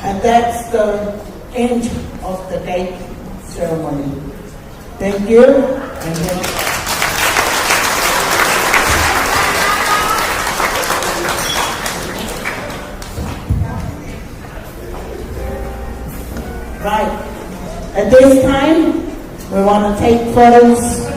And that's the end of the cake ceremony. Thank you. Right. At this time, we want to take photos.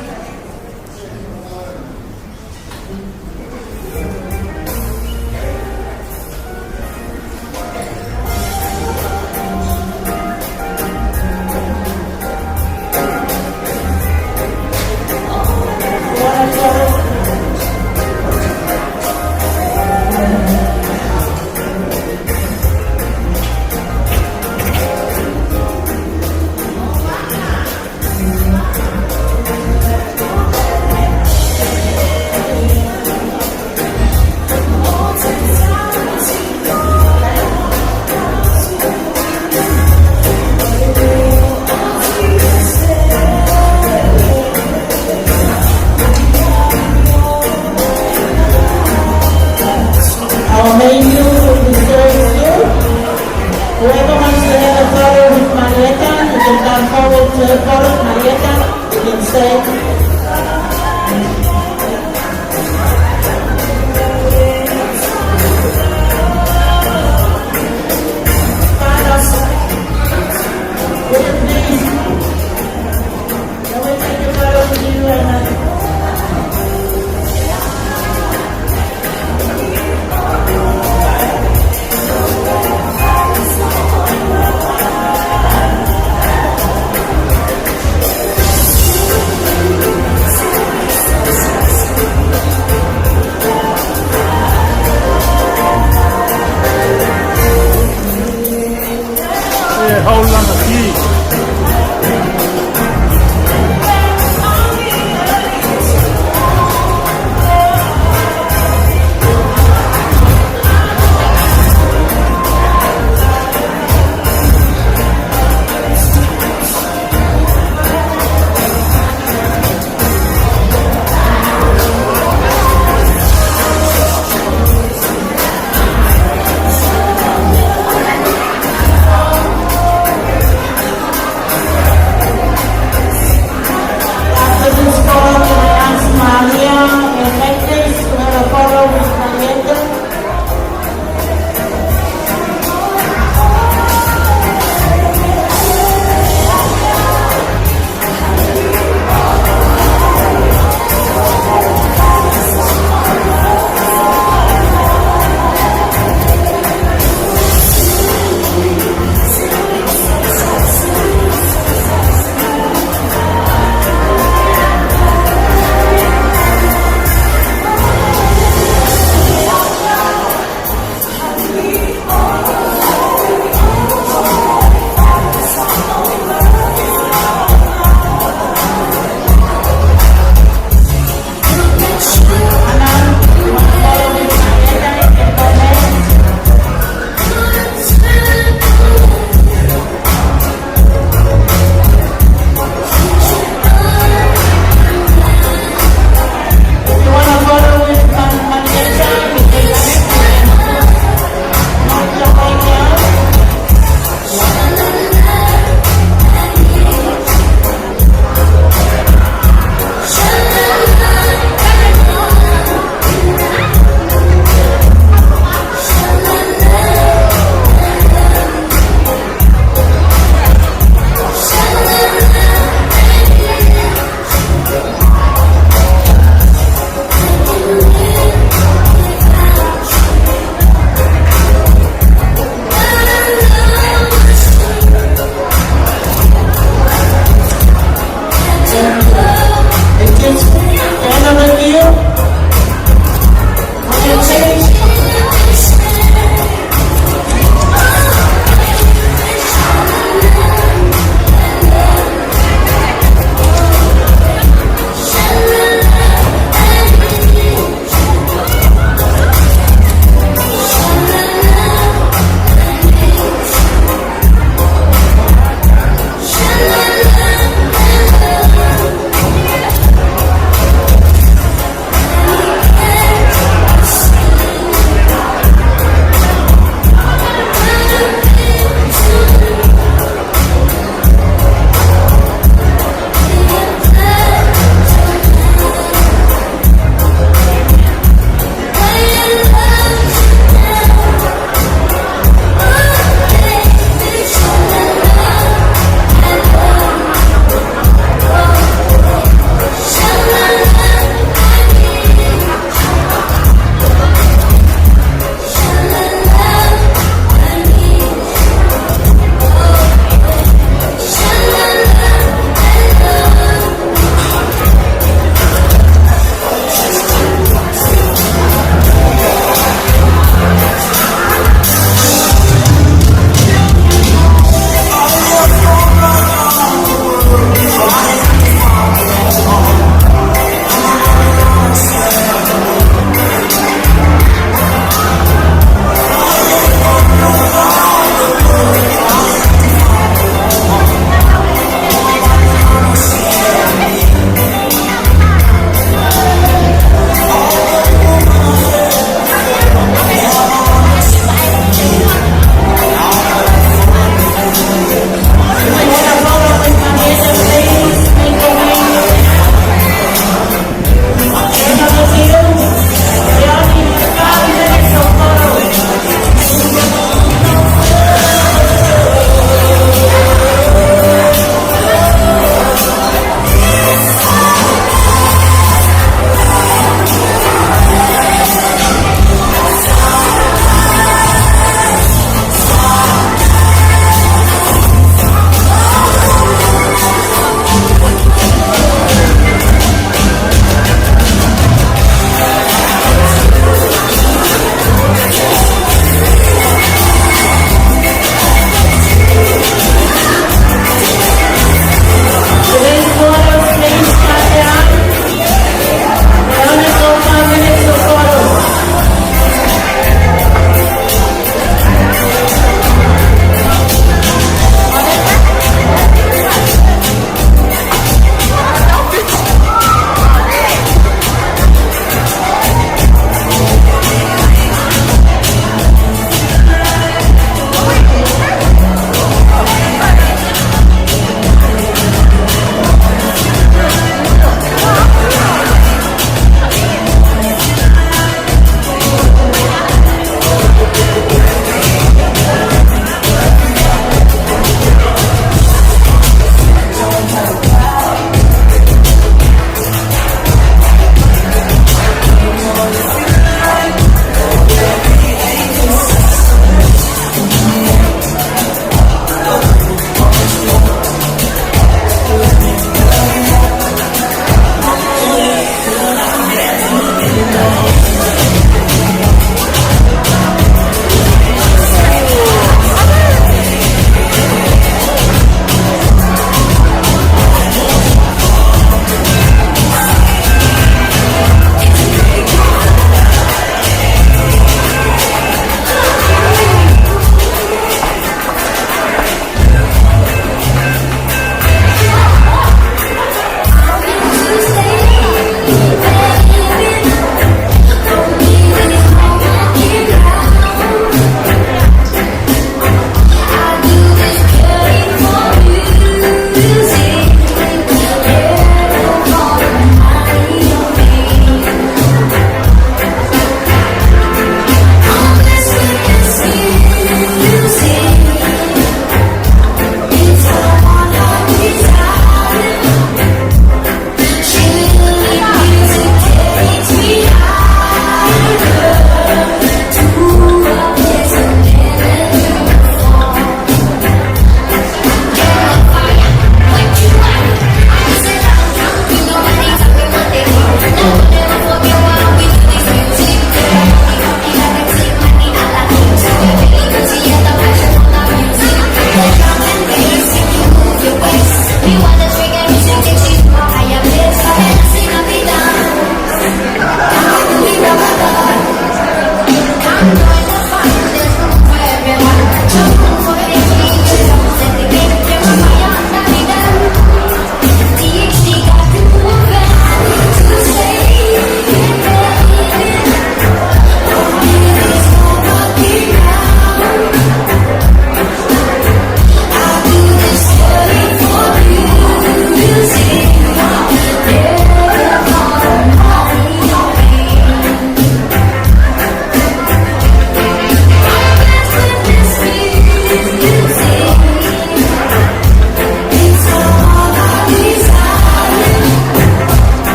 Our menu will be served here. Whoever wants to have a photo with Malieta, you can come forward to a photo with Malieta. You can stay. Thank you.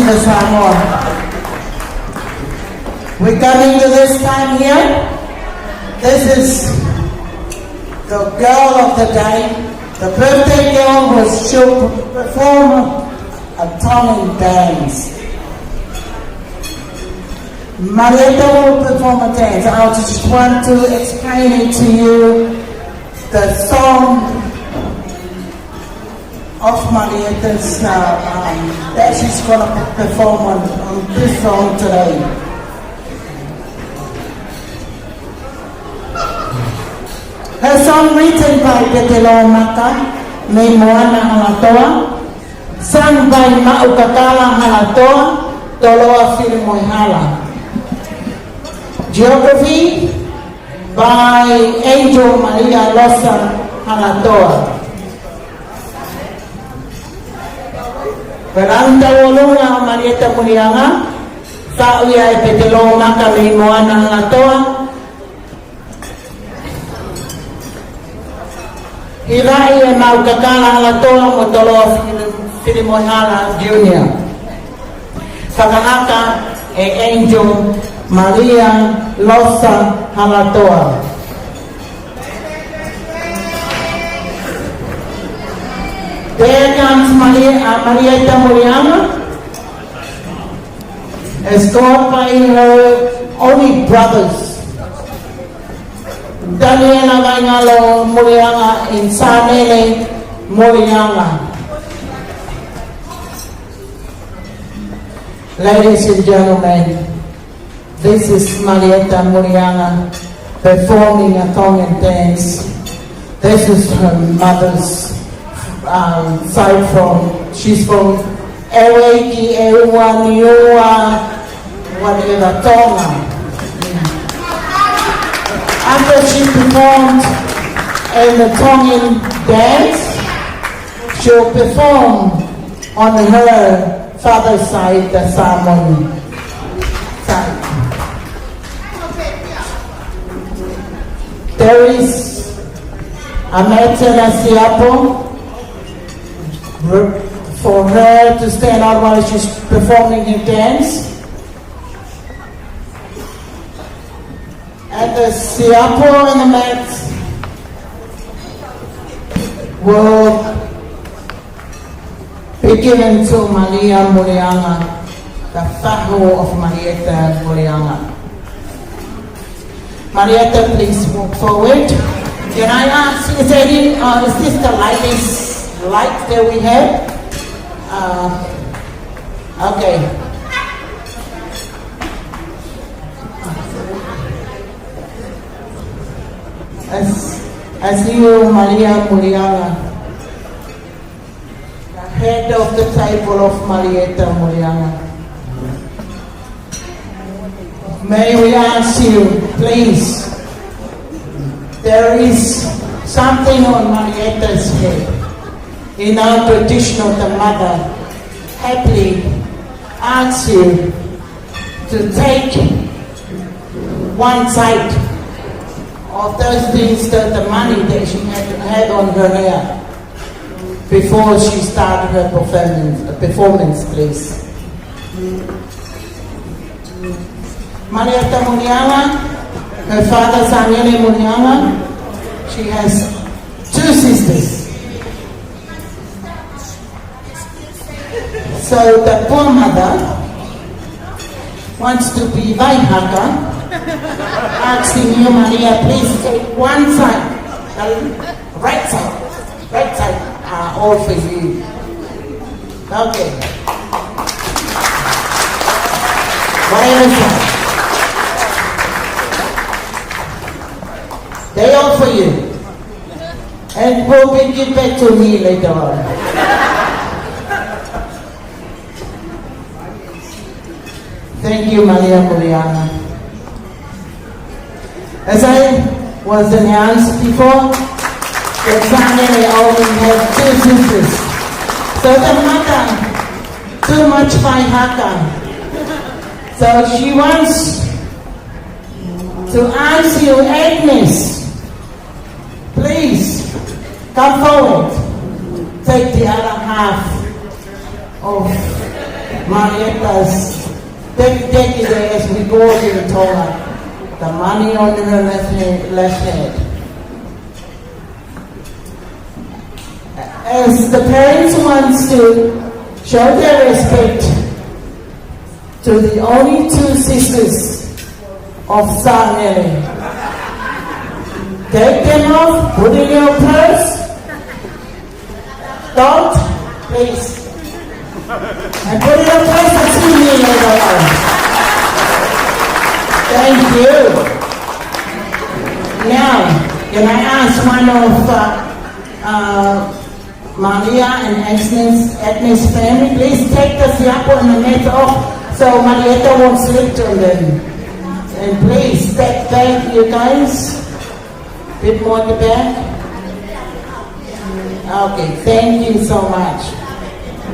the Samoa. We're coming to this time here. This is the girl of the day. The birthday girl she'll perform a tongue dance. Malieta will perform a dance. I just want to explain it to you. The song of Malieta's that she's going to perform on this song today. Her song written by Petelo Maka, Moimoi Halatoa, sung by Maukakala Halatoa, Toloa Filimoihala. Geography by Angel Maria Losa Halatoa. Beranta wolunga Malieta Muliaga, Sauya e Petelo Maka Moimoi Halatoa. Irai e Maukakala Halatoa mo Toloa Filimoihala Junior. Whakahaka e Angel Maria Losa Halatoa. There comes Malieta Muliaga, escorted by her only brothers. Daniela Vaingalo Muliaga in Sanele Muliaga. Ladies and gentlemen, this is Malieta Muliaga performing a tongue dance. This is her mother's side from, she's from Eweki, Ewa, Niua, whatever, Tonga. After she performed in the Tongan dance, she'll perform on her father's side, the Samoan side. There is a Malieta Siapo for her to stand out while she's performing her dance. And the siapo and the mat will be given to Malia Muliaga, the faho of Malieta Muliaga. Malieta, please move forward. Can I ask, is this the lightest light that we have? Okay. As you, Malia Muliaga, the head of the table of Malieta Muliaga, may we ask you, please, there is something on Malieta's head. In our tradition of the mother, happily asks you to take one side of those things, that the money that she had on her hair before she started her performance, please. Malieta Muliaga, her father Sanyele Muliaga, she has two sisters. So the poor mother wants to be Vaihaka, asking you, Maria, please take one side, the right side, all for you. Okay. Whatever side. They all for you. And will be give back to me later on. Thank you, Malia Muliaga. As I was announced before, the family only had two sisters. So the mother, too much Vaihaka. So she wants to ask you, Agnes, please come forward. Take the other half of Malieta's take it as we go in Tonga. The money on the left hand. As the parents wants to show their respect to the only two sisters of Sangere, take them off, put in your purse. Don't, please. And put in your purse and see me later on. Thank you. Now, can I ask one of Malia and Agnes' family, please take the siapo and the net off so Malieta won't slip on them. And please step back, you guys. Bit more at the back. Okay, thank you so much.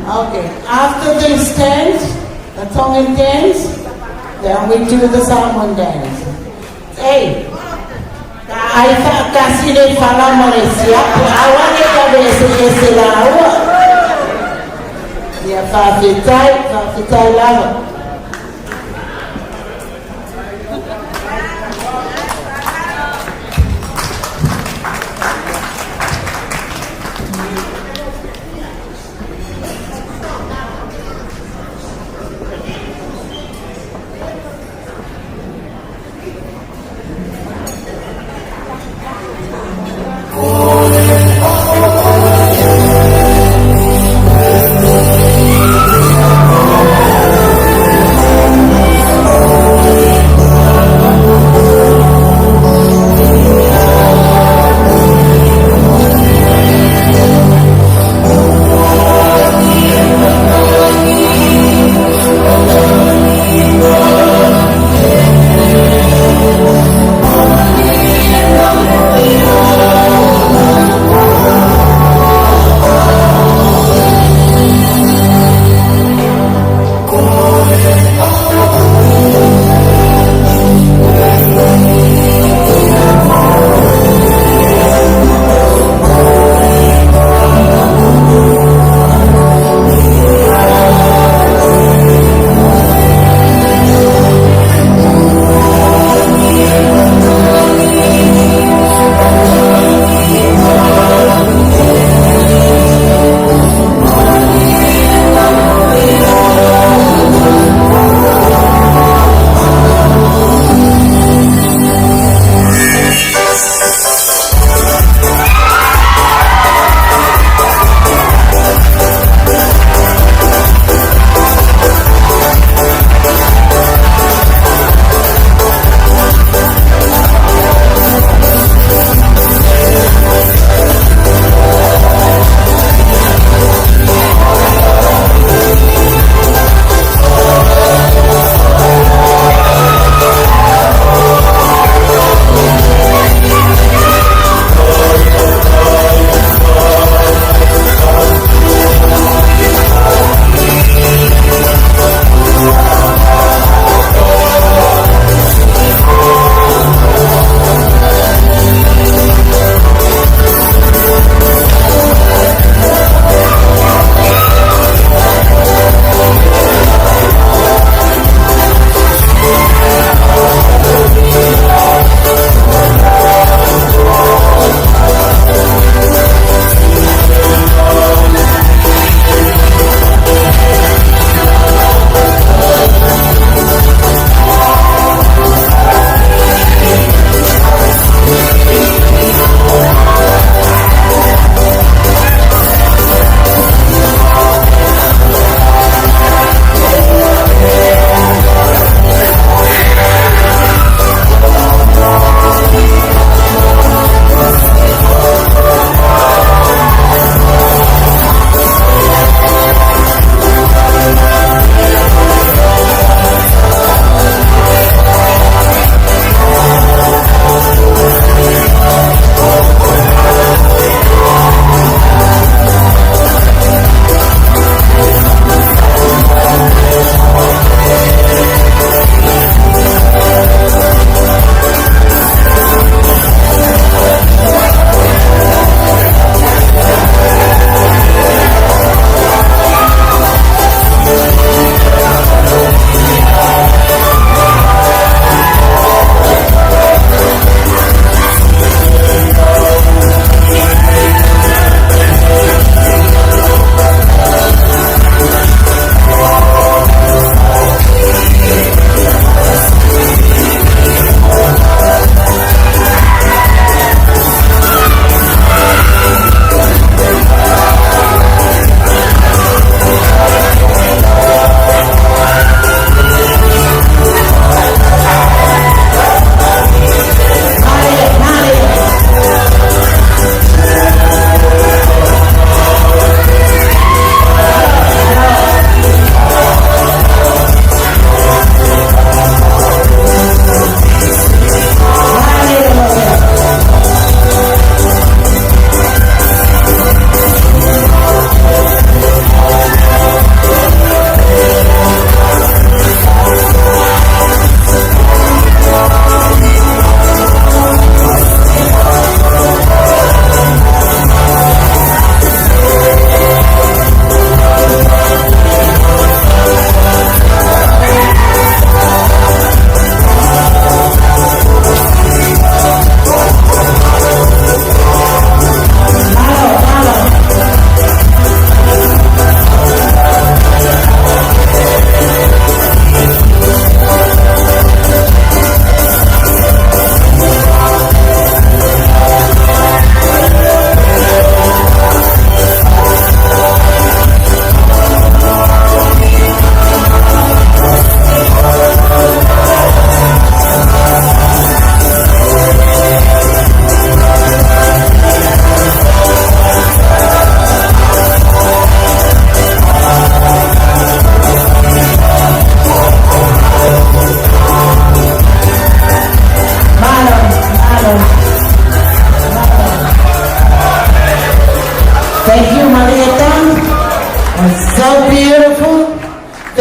Okay, after they stand, the Tongan dance, then we do the salmon dance. Hey, I kasih dia fala Malaysia, awak dia tak biasa awak. Dia fafitai lama.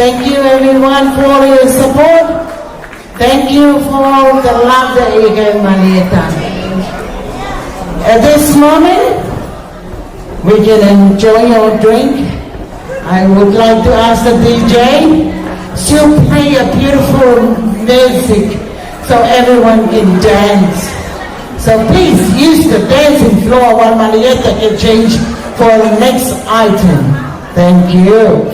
Thank you everyone for all your support. Thank you for all the love that you gave Malieta. At this moment, we can enjoy your drink. I would like to ask the DJ to play a beautiful music so everyone can dance. So please use the dancing floor while Malieta can change for the next item. Thank you.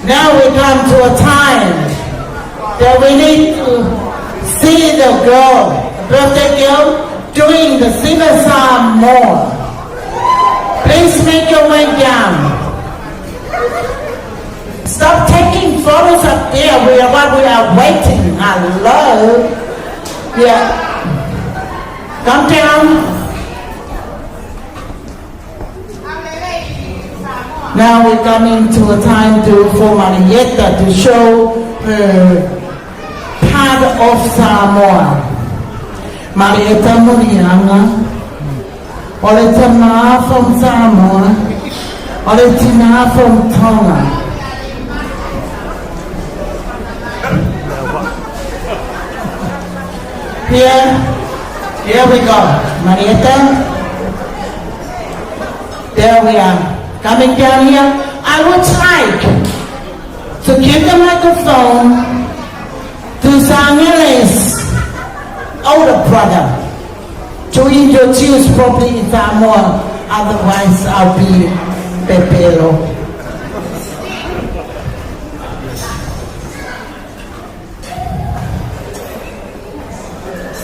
Now we come to a time that we need to see the girl, the birthday girl, doing the silver psalm more. Please make your way down. Stop taking photos up there. We are waiting. Hello. Yeah. Come down. Now we're coming to a time for Malieta to show her part of Samoa. Malieta Muliaga. Oleta from Samoa. Oletina from Tonga. Here we go. Malieta. There we are. Coming down here, I would like to give the microphone to Sangele's older brother to introduce properly in Samoa, otherwise I'll be Pepelo.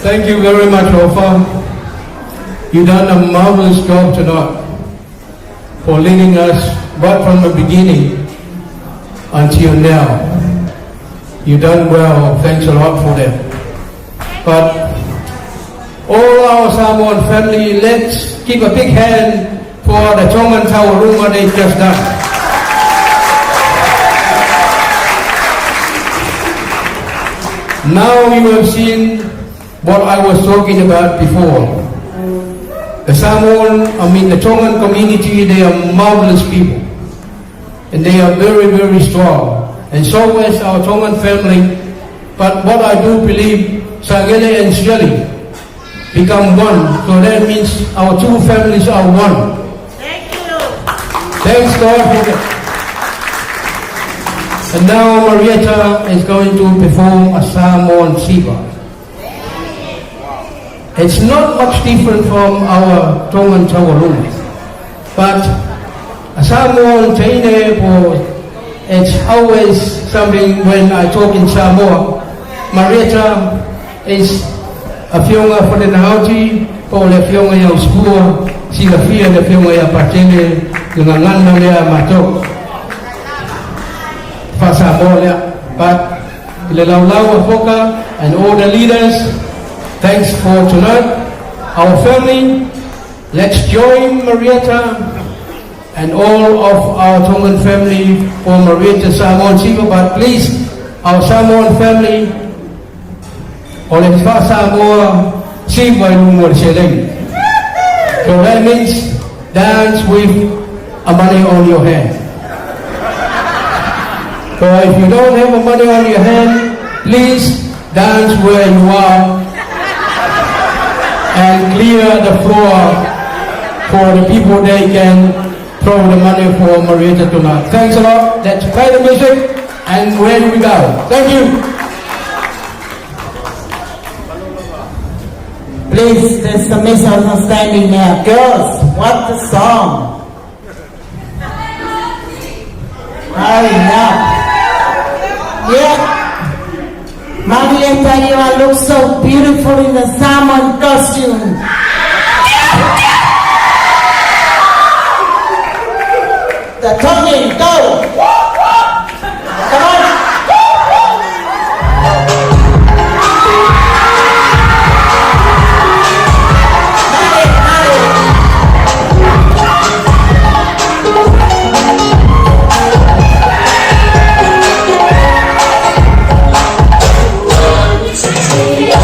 Thank you very much, Ofa. You've done a marvelous job tonight for leading us right from the beginning until now. You've done well. Thanks a lot for that. But all our Samoan family, let's give a big hand for the Tongan Taurunga they just done. Now you have seen what I was talking about before. The the Tongan community, they are marvelous people. And they are very, very strong. And so is our Tongan family. But what I do believe, Sangele and Shirley become one. So that means our two families are one. Thank you. Thanks God for that. And now Marietta is going to perform a Samoan Siba. It's not much different from our Tongan Taurunga, but a Samoan Taine, it's always something when I talk in Samoa. Marietta is a fionga for the Nahauti, po le fionga ya uskua, sila fia le fionga ya patene, yung ngana ya matok. Fa Samoa, but Ilalaulawa Foka and all the leaders, thanks for tonight. Our family, let's join Marietta and all of our Tongan family for Marietta Samoan Siva. But please, our Samoan family, oleh Samoa Siva Lumur Seleng. So that means dance with a money on your hand. So if you don't have a money on your hand, please dance where you are and clear the floor for the people they can throw the money for Marietta tonight. Thanks a lot. Let's play the music and ready we go. Thank you. Please, there's a misunderstanding there. Girls, what's the song? Hurry up. Yeah. Malieta, you look so beautiful in the Samoan costume. The Tongan, go! Come on! Thank you.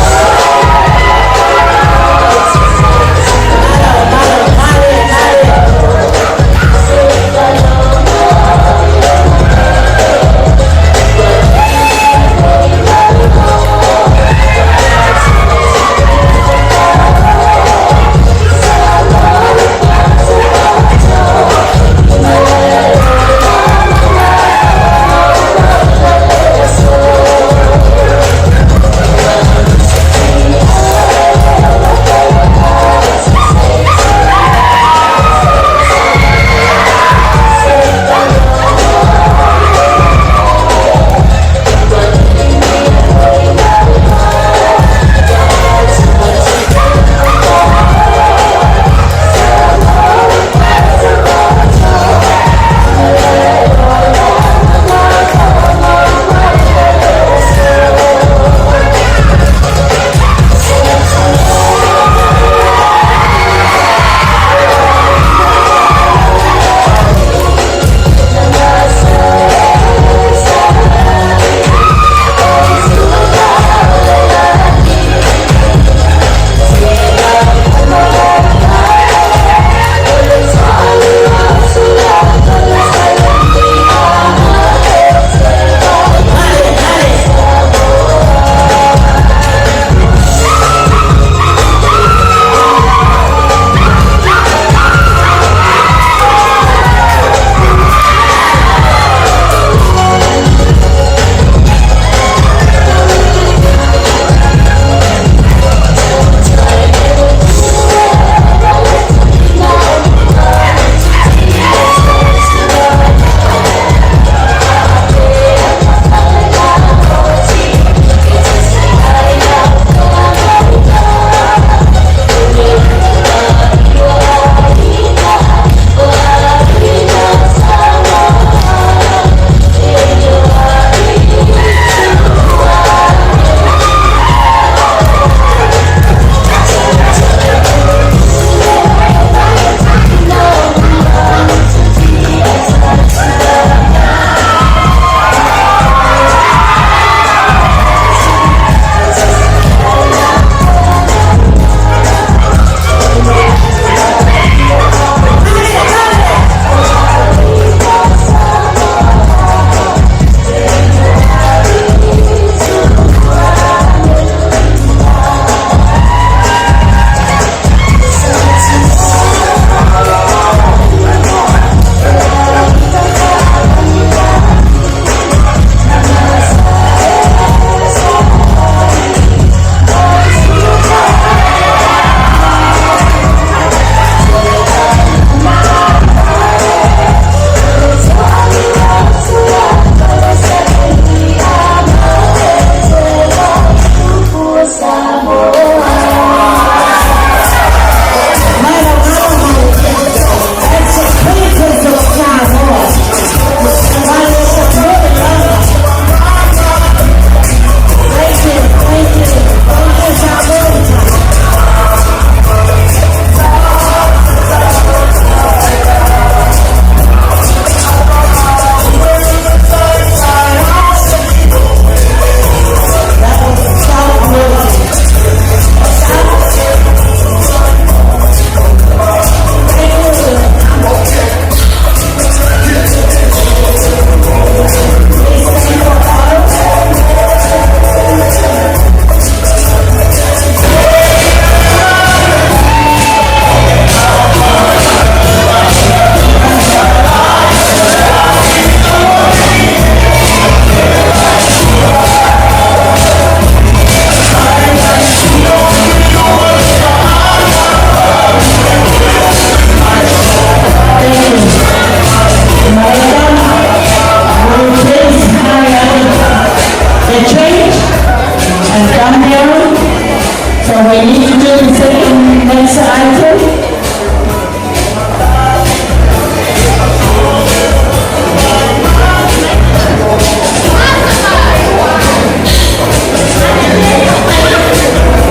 we need to do the second next item.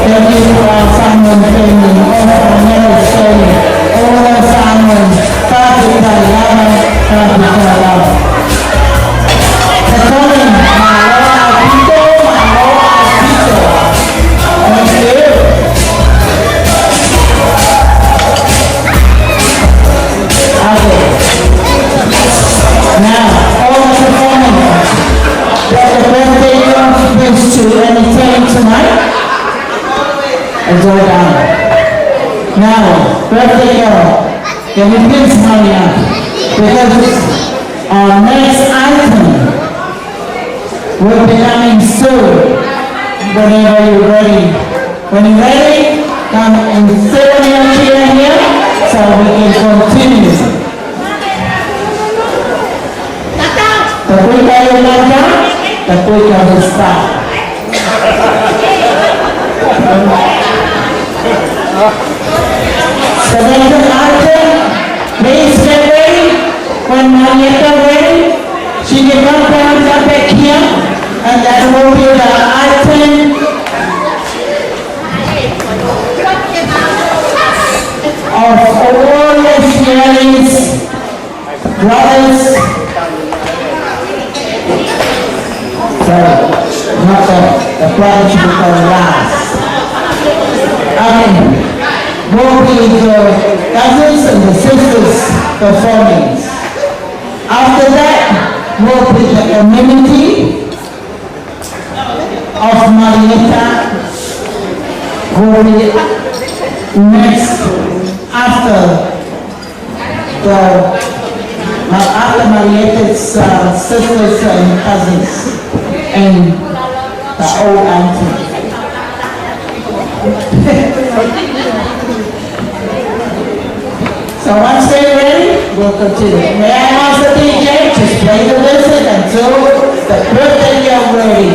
Thank you to our Simon family, all our Nellis family, all our Simon, Patrick, Lava. The coming, my people, thank you. Okay. Now, all the performers that the birthday girl brings to entertain tonight. Enjoy down. Now, birthday girl, can you please hurry up? Because our next item will be coming soon. Whenever you're ready. When you're ready, come and sit on your chair here so we can continue. The quicker you let down, the quicker we start. So there's an item, please get ready. When Malieta ready, she can come down back here, and that will be the item of all the Israelis, brothers, sorry, not the brothers become last. Will be the cousins and the sisters performing. After that will be the community of Malieta will be next after Malieta's sisters and cousins and the old auntie. So once they're ready, we'll continue. May I ask the DJ to play the music until the birthday girl ready.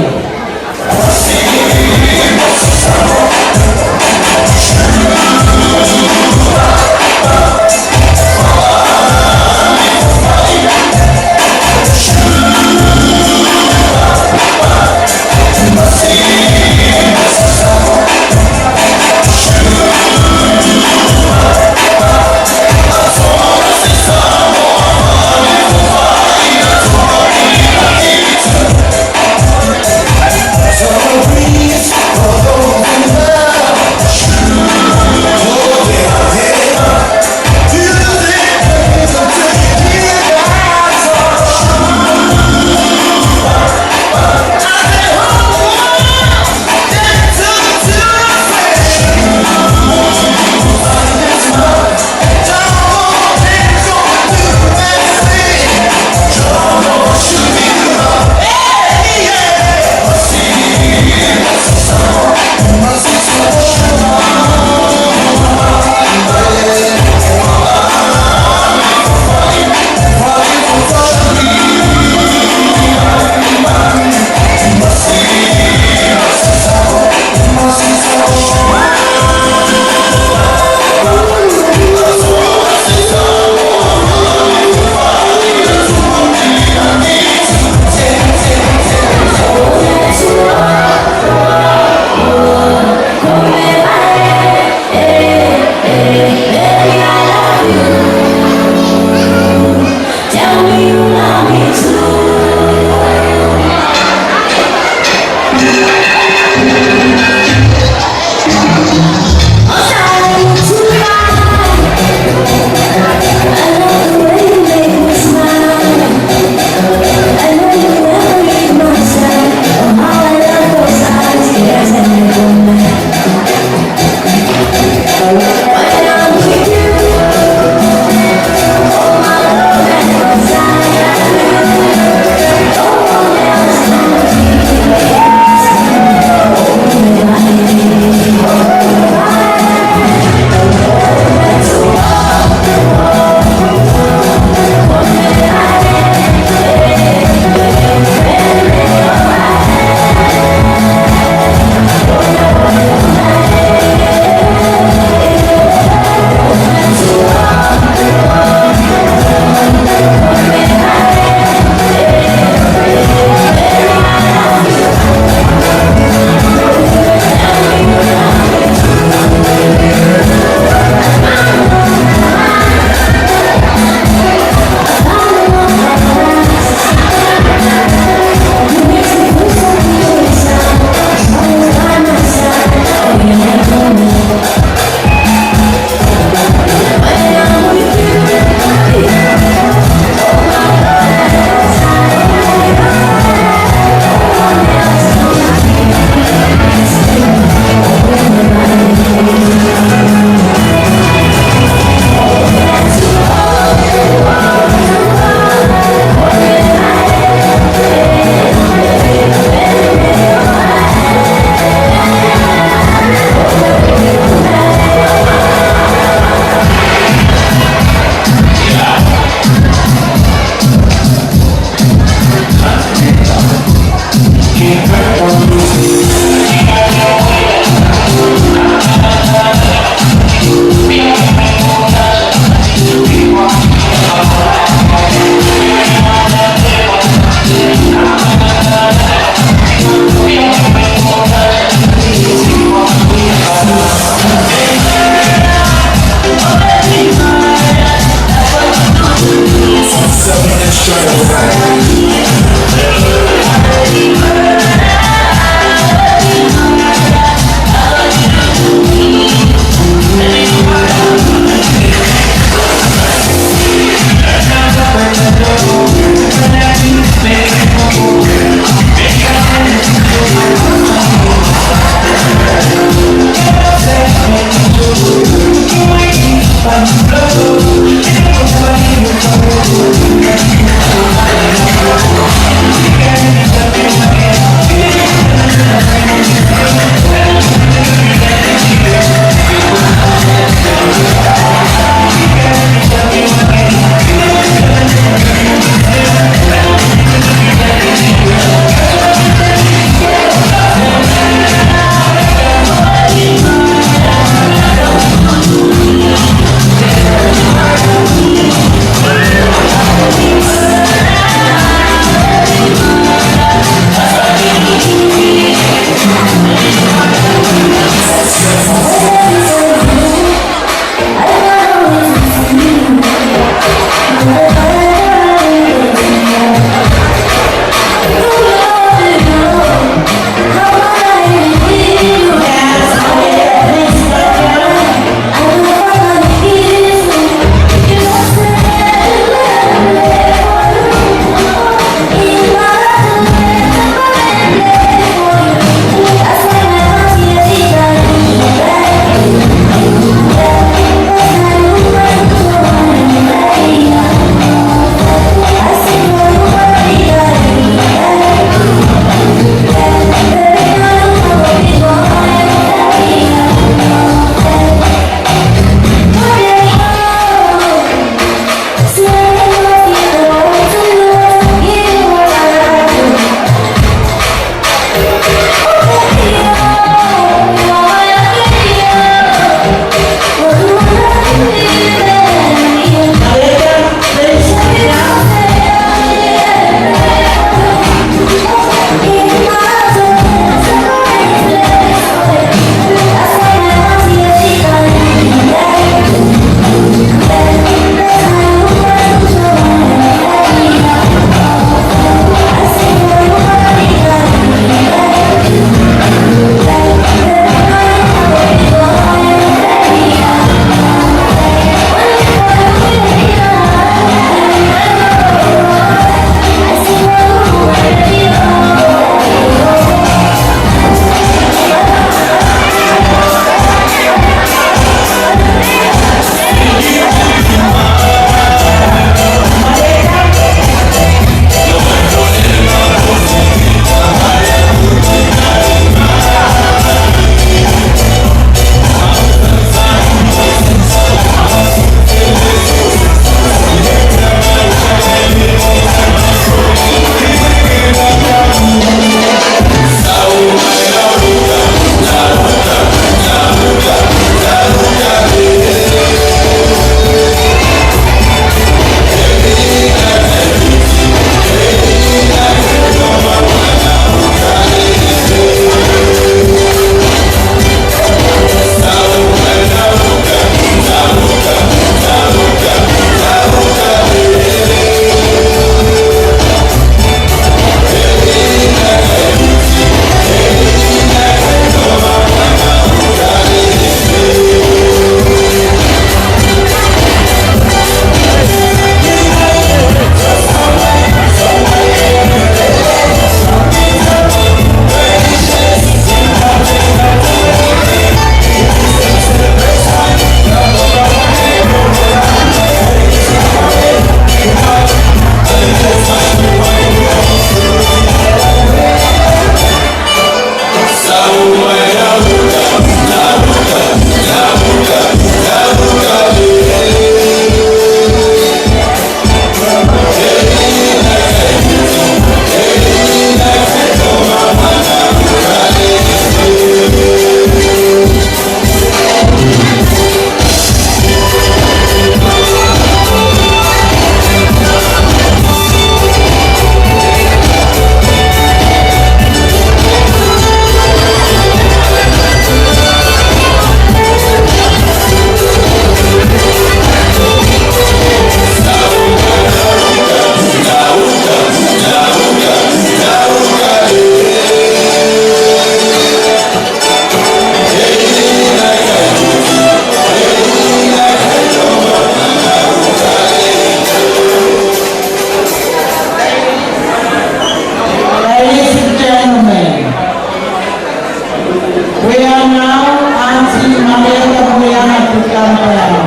We are now asking Malieta Muliaga to come down.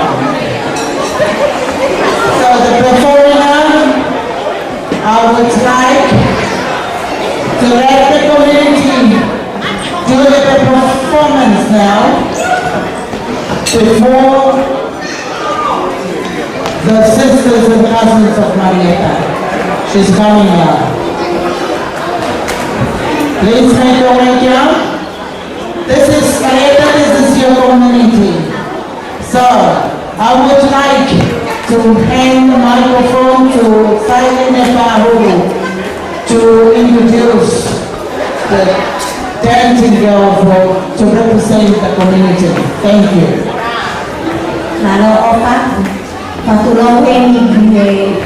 So the performer, I would like to let the community do the performance now before the sisters and cousins of Malieta. She's coming now. Please make your way down. This is Malieta, this is your community. So, I would like to hand the microphone to Silent Nefahu to introduce the dancing girl to represent the community. Thank you. Nalo opa, patulong ni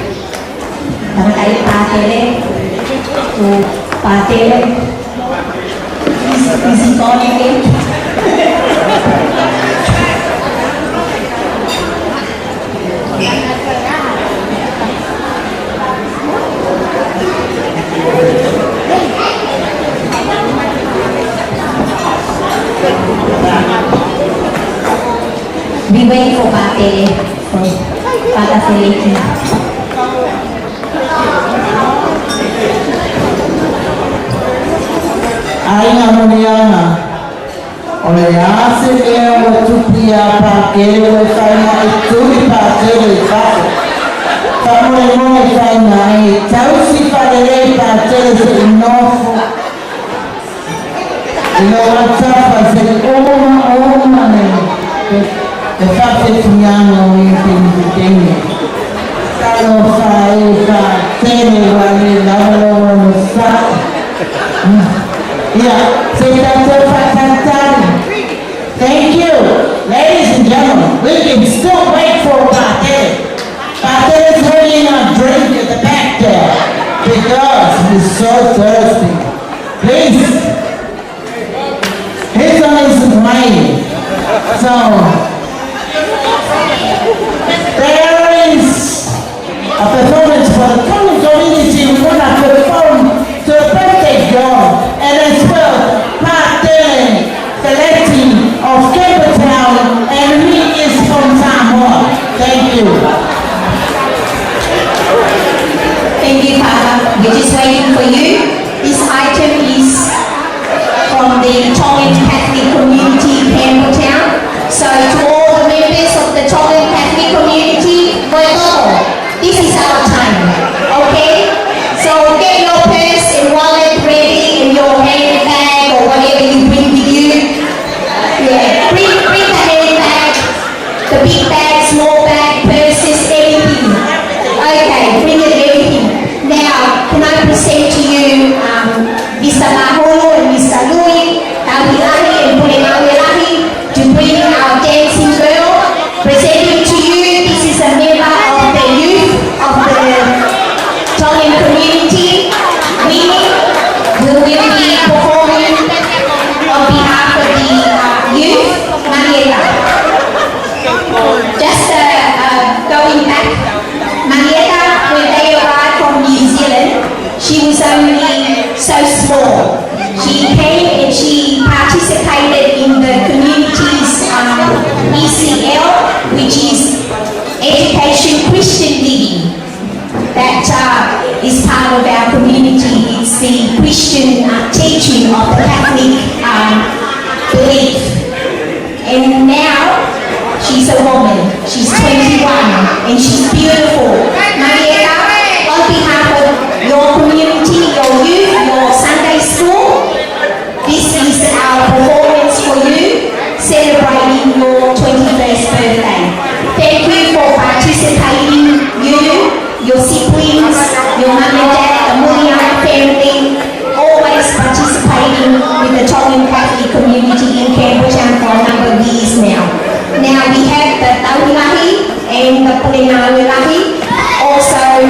tangkai patele, tu patele, isi kone We wait for Patele, for Pataseleki. Aina Muliaga, olease leo tupia pakele faina ituli pakele kafe. Moimoi faina tausi padele pakele se inofu. Whatsapp said, oh man, the fact that Fiano we've been doing it. Salo Faifa, Tene Wali, Lavalo, and Sa. Yeah, say that. Thank you. Ladies and gentlemen, we can still wait for Patel. Patel is holding our drink at the back there because he's so thirsty. Please. His eyes is mine. So, there is a performance for the community. We want to perform to the birthday girl and as well, Pat Dylan, the lady of Cape Town, and he is from Samoa. Thank you. Thank you, Papa. We're just waiting for you. This item is from the Tongan Catholic community in Campbelltown. So to all the members of the Tongan Catholic community, welcome. This is our time, okay? So get your purse and wallet ready and your handbag or whatever you bring with you. Yeah, bring the handbag, the big bag, small bag, purses, everything. Okay, bring it everything. Now, can I present to you Mr. Maholo and Mr. Louis, Tawilahi and Pulenawilahi to bring our dancing girl. Presenting to you, this is a member of the youth of the Tongan community. We will be performing on behalf of the youth, Malieta. Just going back, Malieta, when they arrived from New Zealand, she was only so small. She came and she participated in the community's ECL, which is Education Christian Living. That is part of our community. It's the Christian teaching of the Catholic belief. And now she's a woman. She's 21 and she's beautiful. Malieta, on behalf of your community, your youth, your Sunday school, this is our performance for you, celebrating your 21st birthday. Thank you for participating, your siblings, your mum and dad, the Muliaga family, always participating with the Tongan Catholic community in Campbelltown for a number of years now. Now we have the Tawilahi and the Pulenawilahi also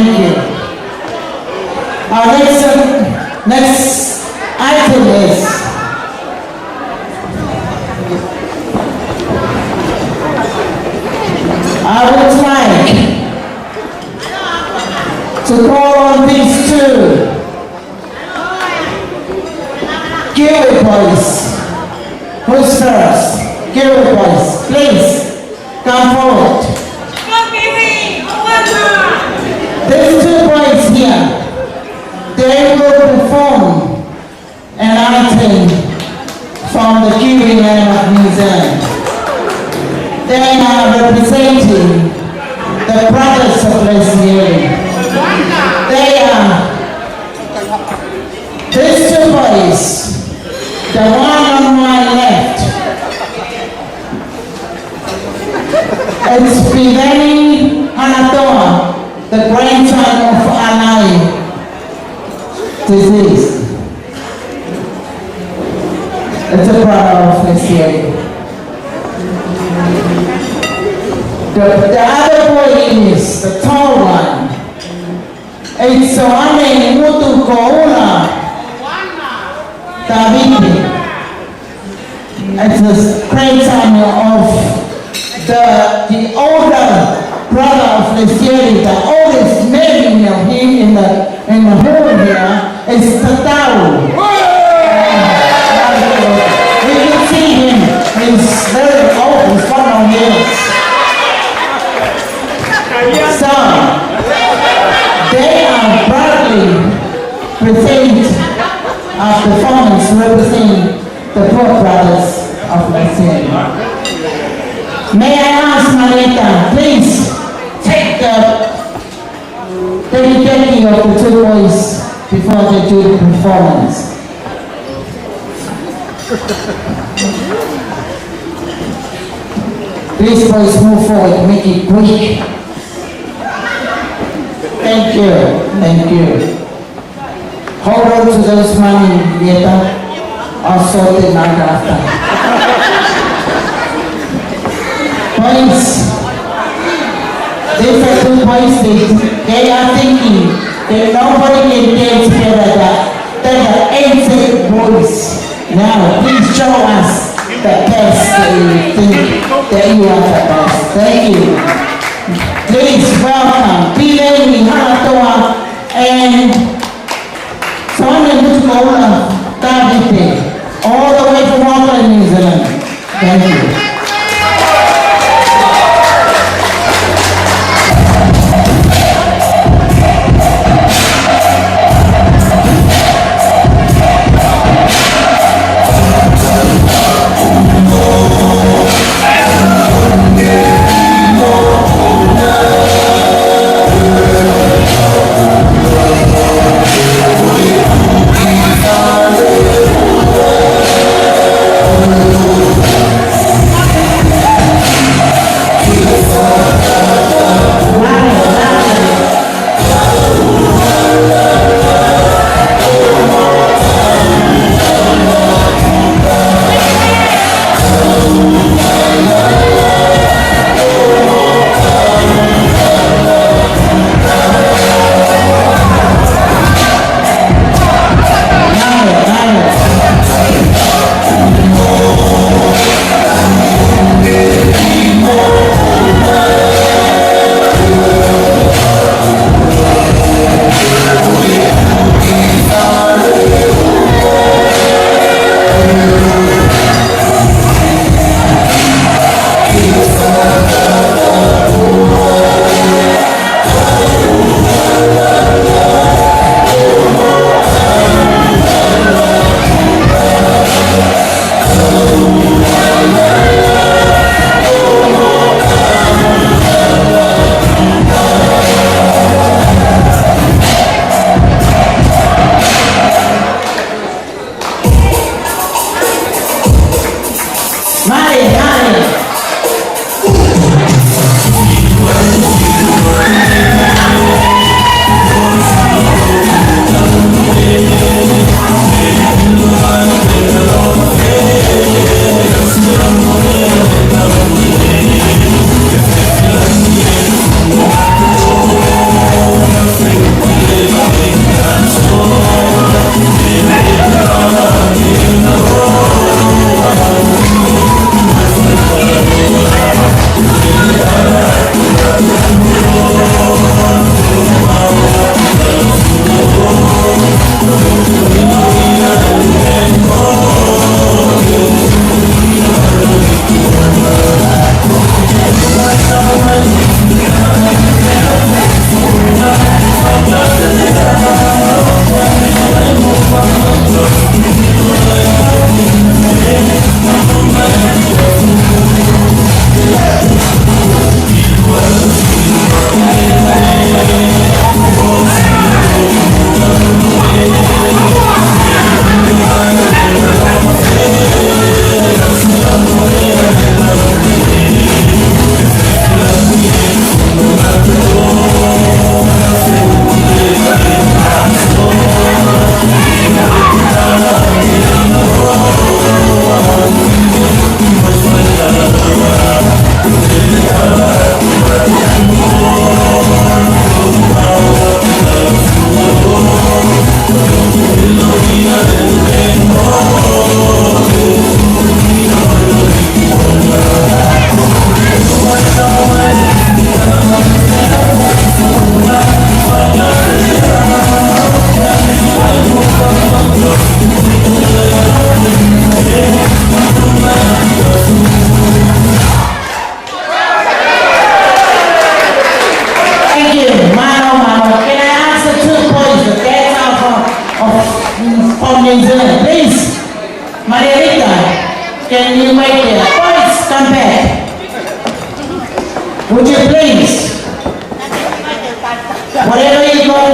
Thank you. Our next item is I would like to call on these two Kiwi boys. Who's first? Kiwi boys, please come forward. These two boys here, they will perform an item from the Kiwi land of New Zealand. They are representing the brothers of Leslie. They are these two boys, the one on my left. It's Piveni Hanatoa, the grandson of Alai disease. It's a brother of Leslie. The other boy is the tall one. It's Soane Mutu Koula Davidi. It's the grandson of the older brother of Leslie, the oldest male of him in the home here is Tatau. We can see him. He's very old. He's 1 years. So, they are proudly present our performance representing the poor brothers of Leslie. May I ask Malieta, please take the dedicating of the two boys before they do the performance. Please boys move forward, make it quick. Thank you, thank you. Hold on to those money later, I'll sort it out after. Boys, these are two boys, they are thinking that nobody can dance better than the 8 boys. Now, please show us the best that you think that you are the best. Thank you. Please welcome Piveni Hanatoa and Soane Mutukoula Davide, all the way from Auckland, New Zealand. Thank you.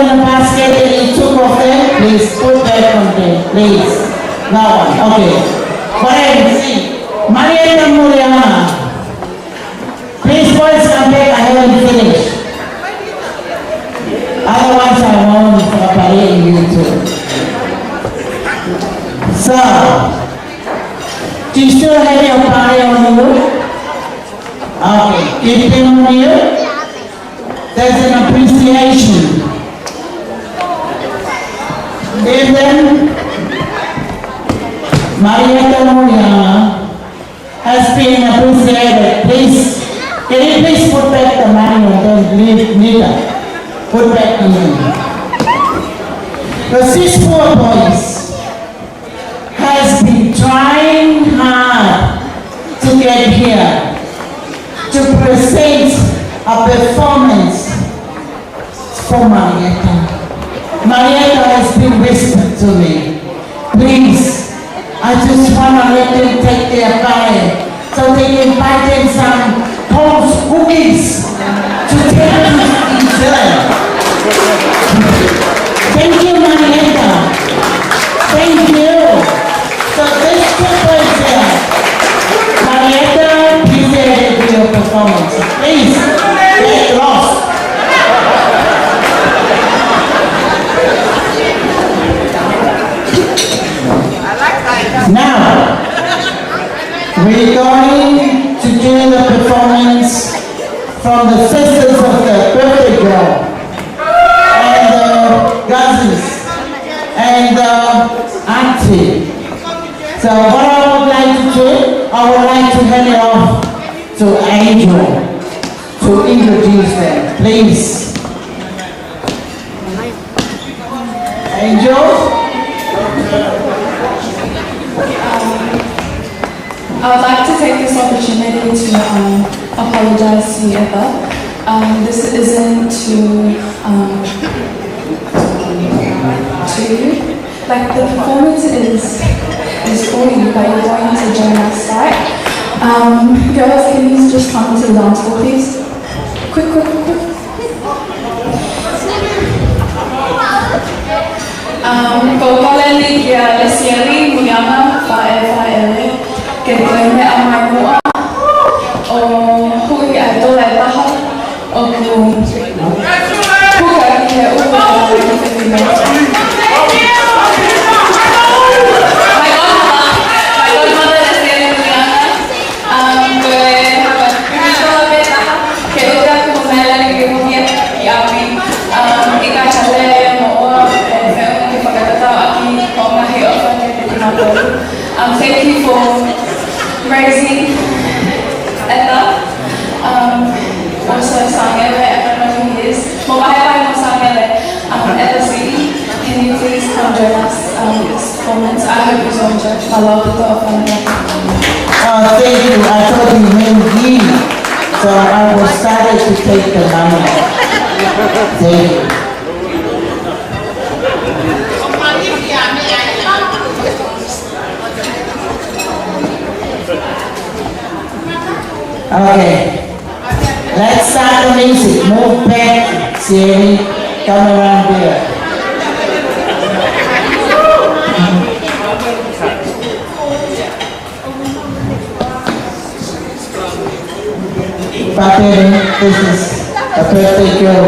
in the basket and you took off there, please put back on there, please. That one, okay. Whatever, see. Malieta Muliaga. Please, boys, come back. I haven't finished. Otherwise, I won't separate you two. So, do you still have your party on you? Okay, keep them on you. There's an appreciation. Give them. Malieta Muliaga has been appreciated. Please, can you please put back the money and don't leave neither? Put back the money. Because these poor boys has been trying hard to get here to present a performance for Malieta. Malieta has been whispered to me. Please, I just want to let them take their fire so they can buy them some toast cookies to take to Israel. Thank you, Malieta. Thank you. So this people is here. Malieta, appreciate for your performance. Please, get lost. Now, we're going to do the performance from the sisters of the birthday girl and the cousins and the auntie. So what I would like to do, I would like to hand it off to Angel to introduce them, please. Angel? I would like to take this opportunity to apologize to Eva. This isn't to you. Like, the performance is for you, but you're going to join us, right? Girls, can you just come to the dance floor, please? Quick. Kokoleli ya lesiari Muliaga fae que duerme a Moimoi o hui a dole baja o ku huka ke uwa My godmother lesiari Muliaga que uda kumela ni kuhia yapi ika chale mo thank you for raising Ella. Also Sangele, I don't know who he is. Mobile Sangele, Ella City. Can you please come join us this performance? I hope you enjoy. I love the dog. Thank you. I thought you meant me. So I was started to take the money. Thank you. Okay, let's start the music. Move back, Siri. Come around here. Pater, this is a birthday girl,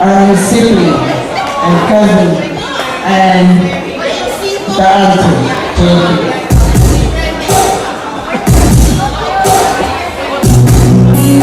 our sibling and cousin and the auntie. Thank you.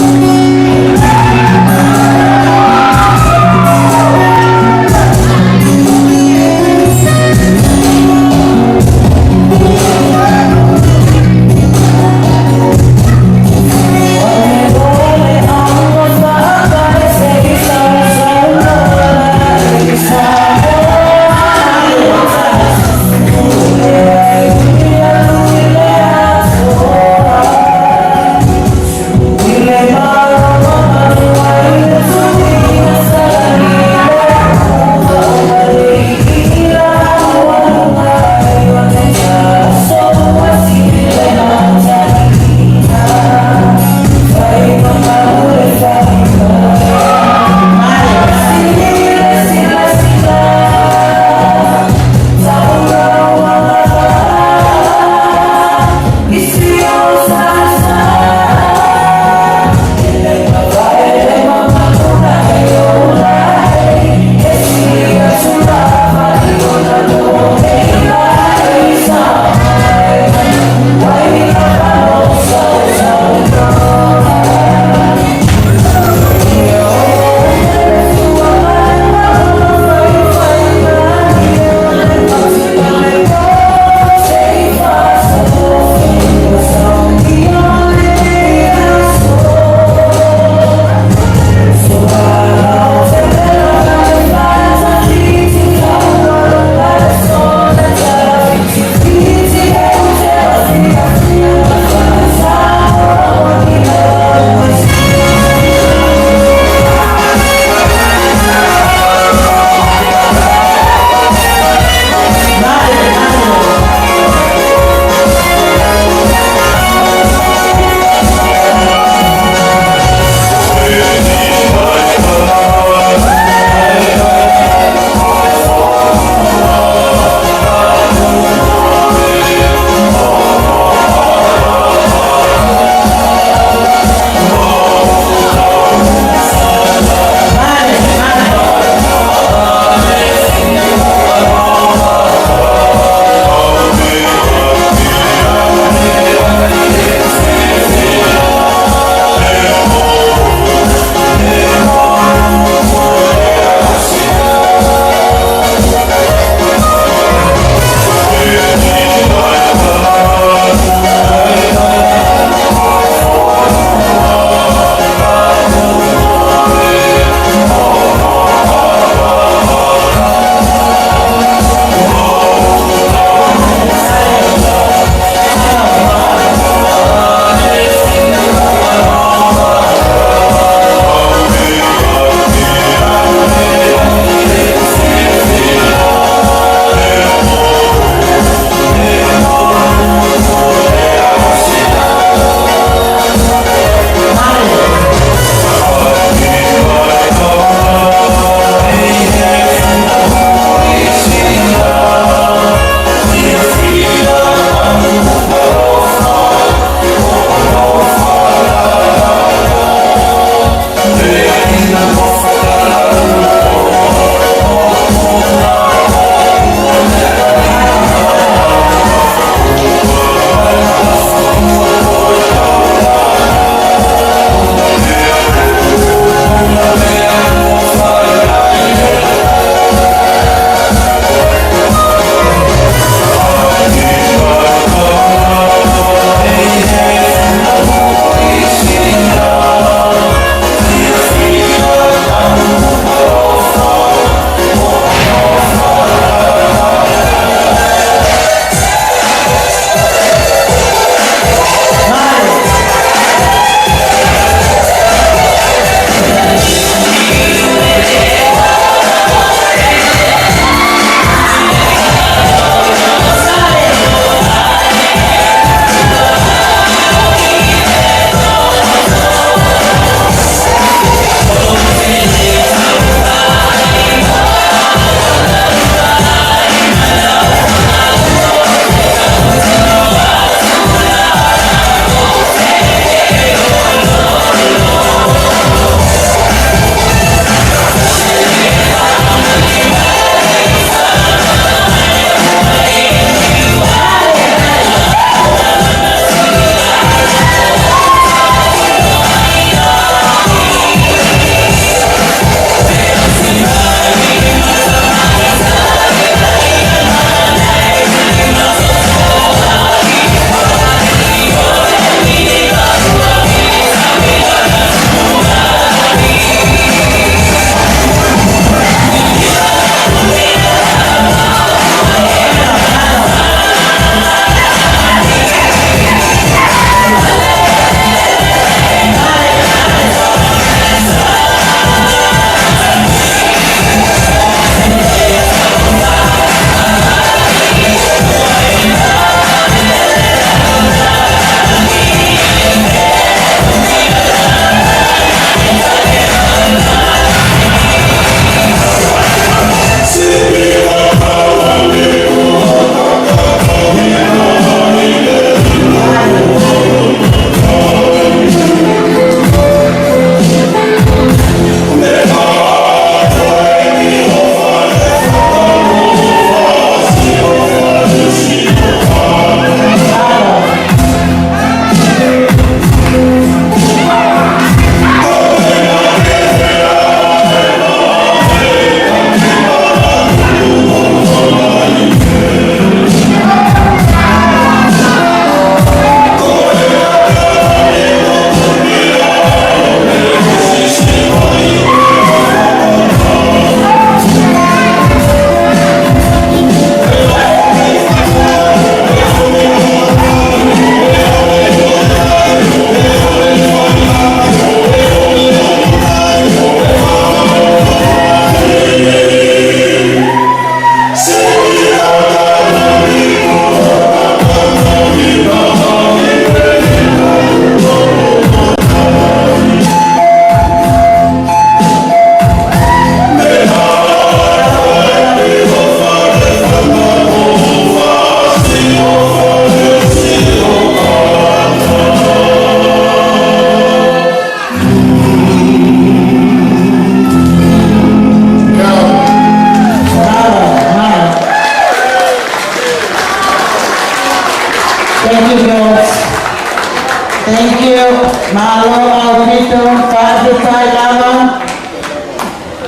Malo Alpito, Patritai Lava.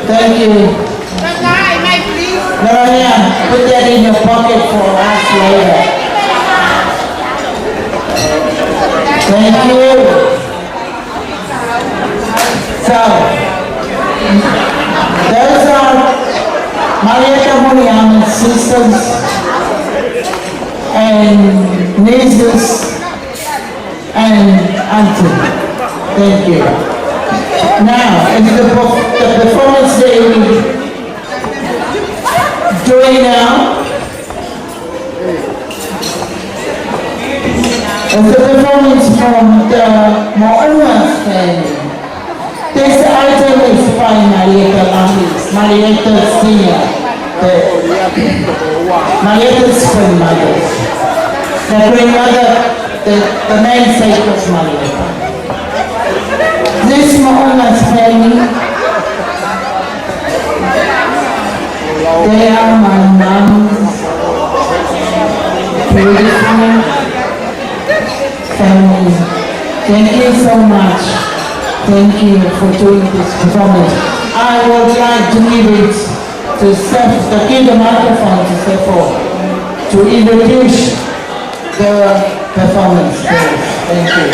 Thank you. Maria, put that in your pocket for us later. Thank you. So, those are Malieta Muliaga's sisters and nieces and auntie. Thank you. Now, it's the performance that we're doing now. It's the performance from the Moimoi family. This item is by Malieta Lamis, Malieta's senior, Malieta's grandmother. The grandmother, the namesake of Malieta. This Moimoi family, they are my mom's beautiful family. Thank you so much. Thank you for doing this performance. I would like to give it to Steph, give the microphone to Steph to introduce the performance. Thank you.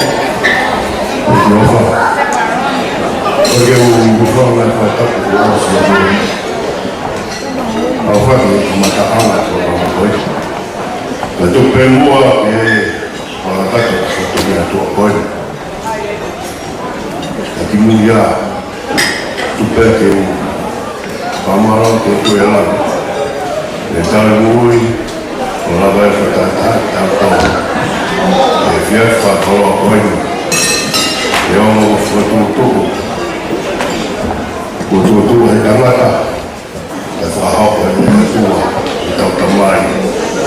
Muliaga, tu perché Paula che tu è là, le tale Moimoi, non la vai a fare tanto, e fiaffa con la coina, e ho fatto un tubo è chiamata, e fa hoppa e tua, e tanta mai,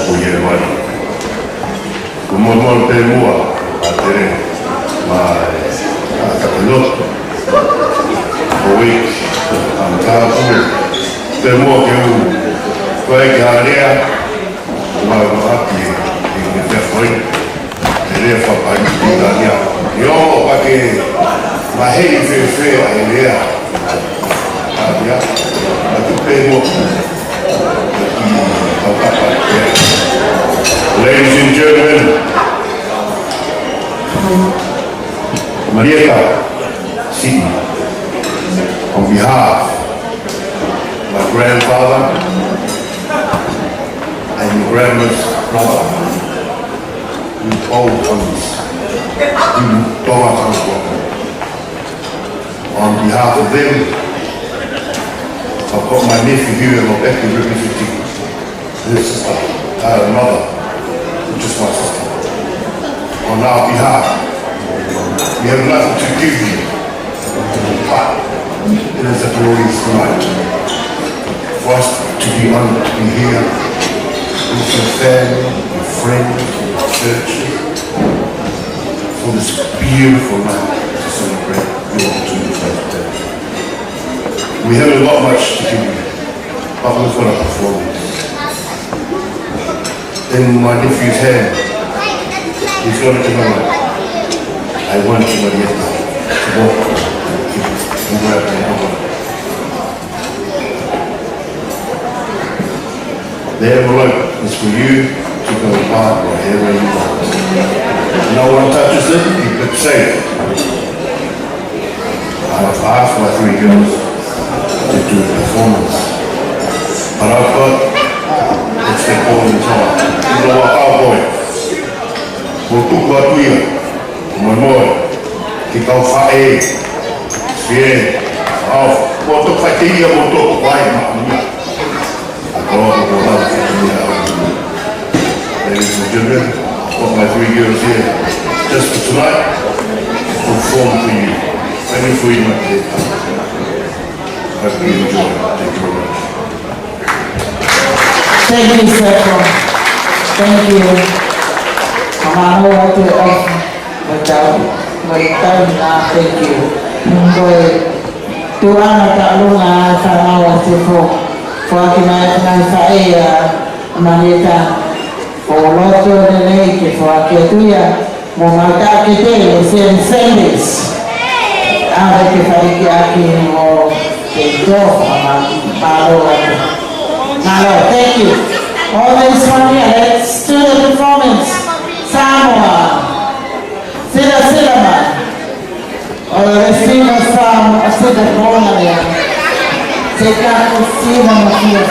o ieri mai. Come molte mua, a te, ma a capellotto. Oi, antato, per mo che poi galea, ma anche in fuori, e fa parte dell'Italia. Io perché ma fe a idea. Abbia, ma tu per mo. Ladies and gentlemen, Malieta, Sydney. On behalf of my grandfather and your grandma's brother, we all promise we will do our housework. On behalf of them, I've got my nephew here and Rebecca representing his sister, her mother, which is my sister. On our behalf, we have nothing to give you, but it is a glorious night for us to be honored to be here with your family, your friends, your church, for this beautiful night to celebrate your 25th birthday. We have a lot much to give you, but we've got a performance. In my nephew's hand, he's got it tonight. I want you, Malieta, to walk. The envelope is for you to go apart wherever you want. No one touches it, you could save it. I have asked my 3 girls to do a performance, but I've got, it's the golden time. You know what, cowboy? We'll do Moimoi, keep on fire. Bien, moto fatiga, moto vai, agora vou lá. Ladies and gentlemen, I've got my 3 girls here just for tonight to perform for you. Thank you for your time. Hope you enjoy. Thank you very much. Thank you, sir. Thank you. Mama, I to thank you. Rồi tôi ăn cả luôn là sao nào sư phụ qua cái này phải Malieta for lot of the lake for cái tôi Mumaka kitele senselis. Ave que fariki aquí o de dos malo. Malo, thank you. All this one here, let's do the performance. Samoa. Cinema. Let's sing a song, a sing a corner there. Take out the cinema here.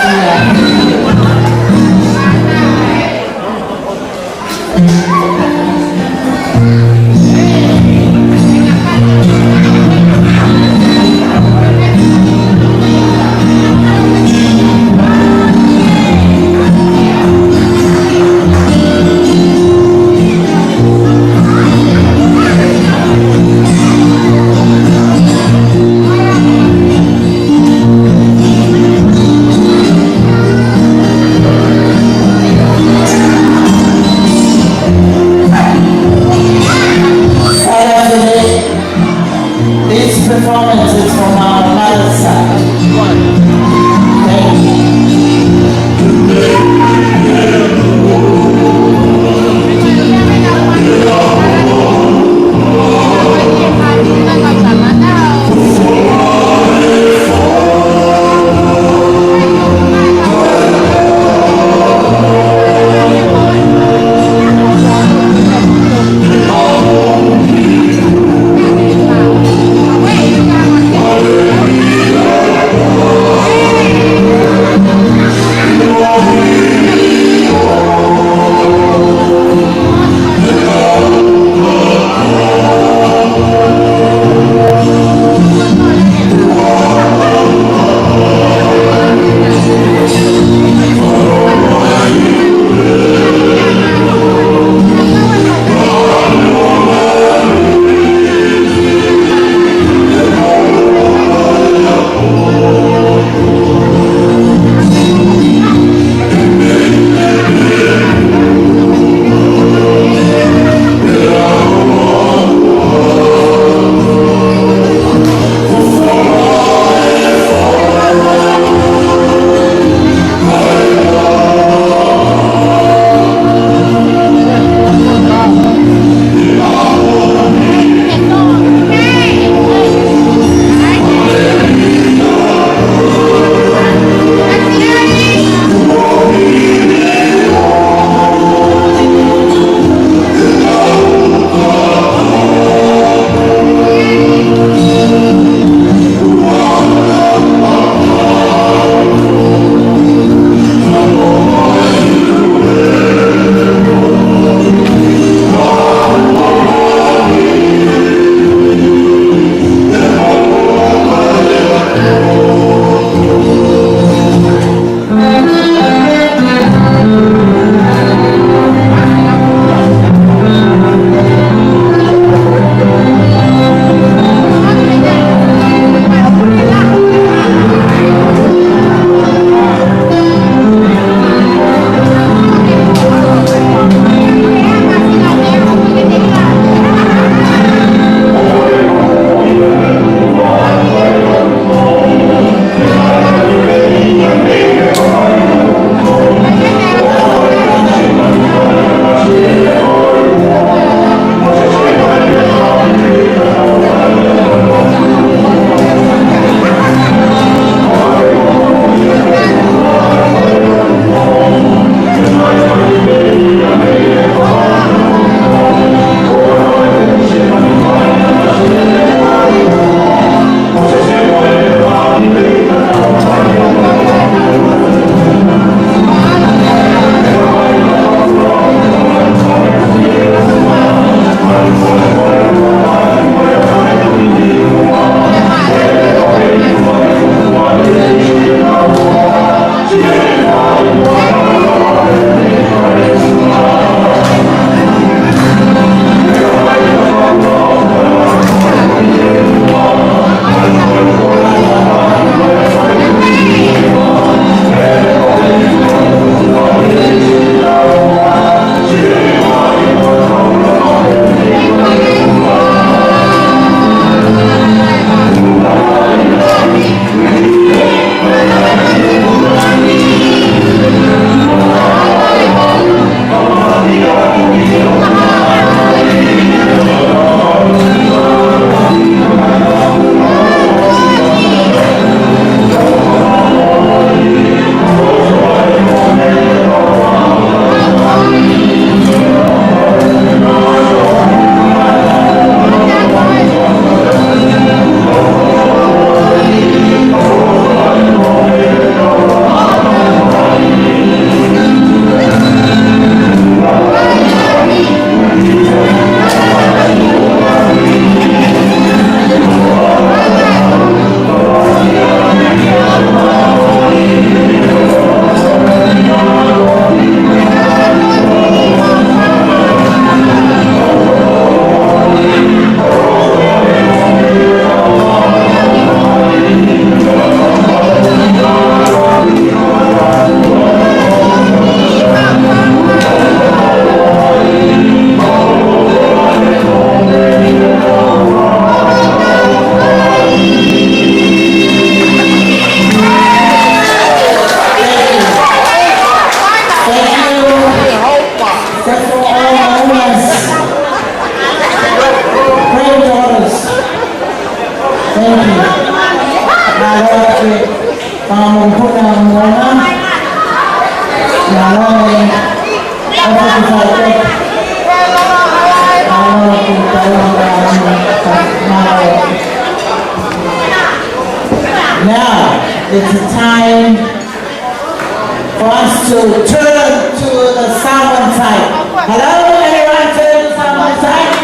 for us to turn to the southern side. Hello, anyone turn to the southern side?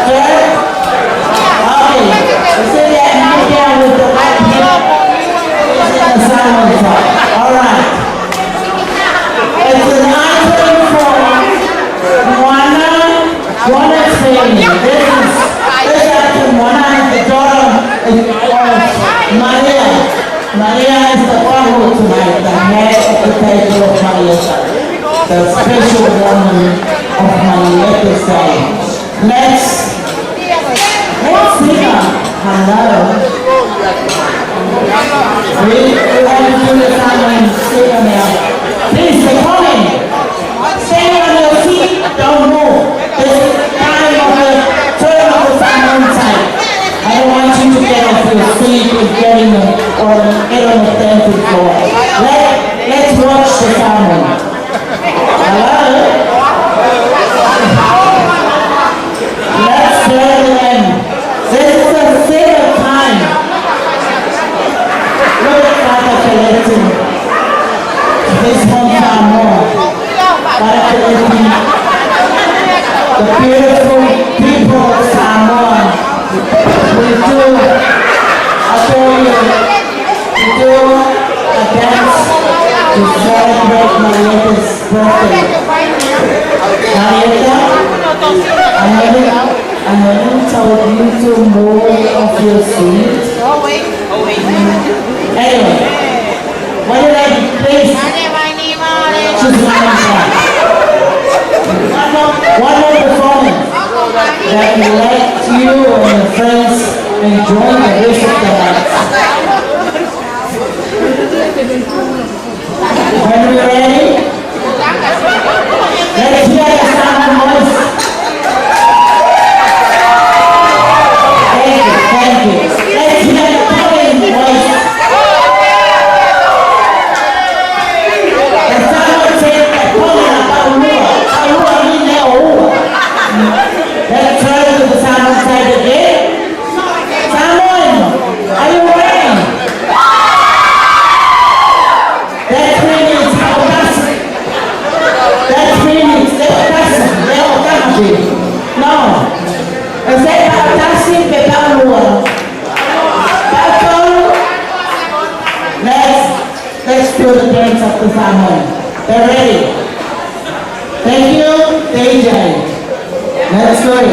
Turn? Okay. You see that man there with the white hair? He's in the southern side. All right. It's an item for Moana's family. This item, Moana is the daughter of Maria. Maria is the Paula tonight, the head of the table of Malieta, the special woman of Malieta's day. Let's sing her. Hello. We want to do the time and sing her now. Please, they're coming. Stay on your feet, don't move. This is the time of the turn of the Simon side. I don't want you to get off your seat and get on the dancing floor. Let's watch the Simon. Hello? Let's play them. This is a single time. Look at Father collecting. This one time more. Father collecting. The beautiful people of Samoa. We do a dance to celebrate Malieta's birthday. Malieta, I haven't told you to move off your seat. Anyway, what did I do? Please. Choose one more performance that will let you and your friends enjoy the rest of the night. When we're ready, let's hear the sound of voice. Thank you. Let's hear the talking voice. The sound says that Paula, Paula, let's turn to the sound side again. Simon, are you ready? That's 3 minutes. That's 3 minutes. No. I said fantastic, let's do the dance of the Simon. They're ready. Thank you, DJ. Let's do it.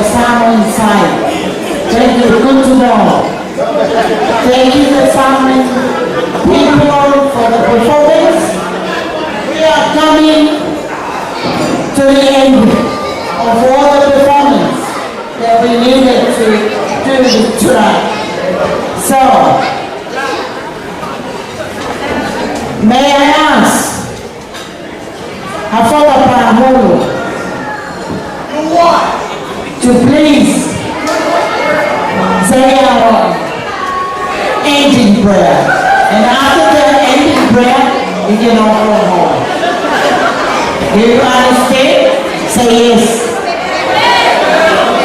someone inside. Thank you, good to know. Thank you, the family people, for the performance. We are coming to the end of all the performance that we needed to do tonight. So, may I ask, Paula to please say our ending prayer. And after the ending prayer, we can all go home. Do you understand? Say yes.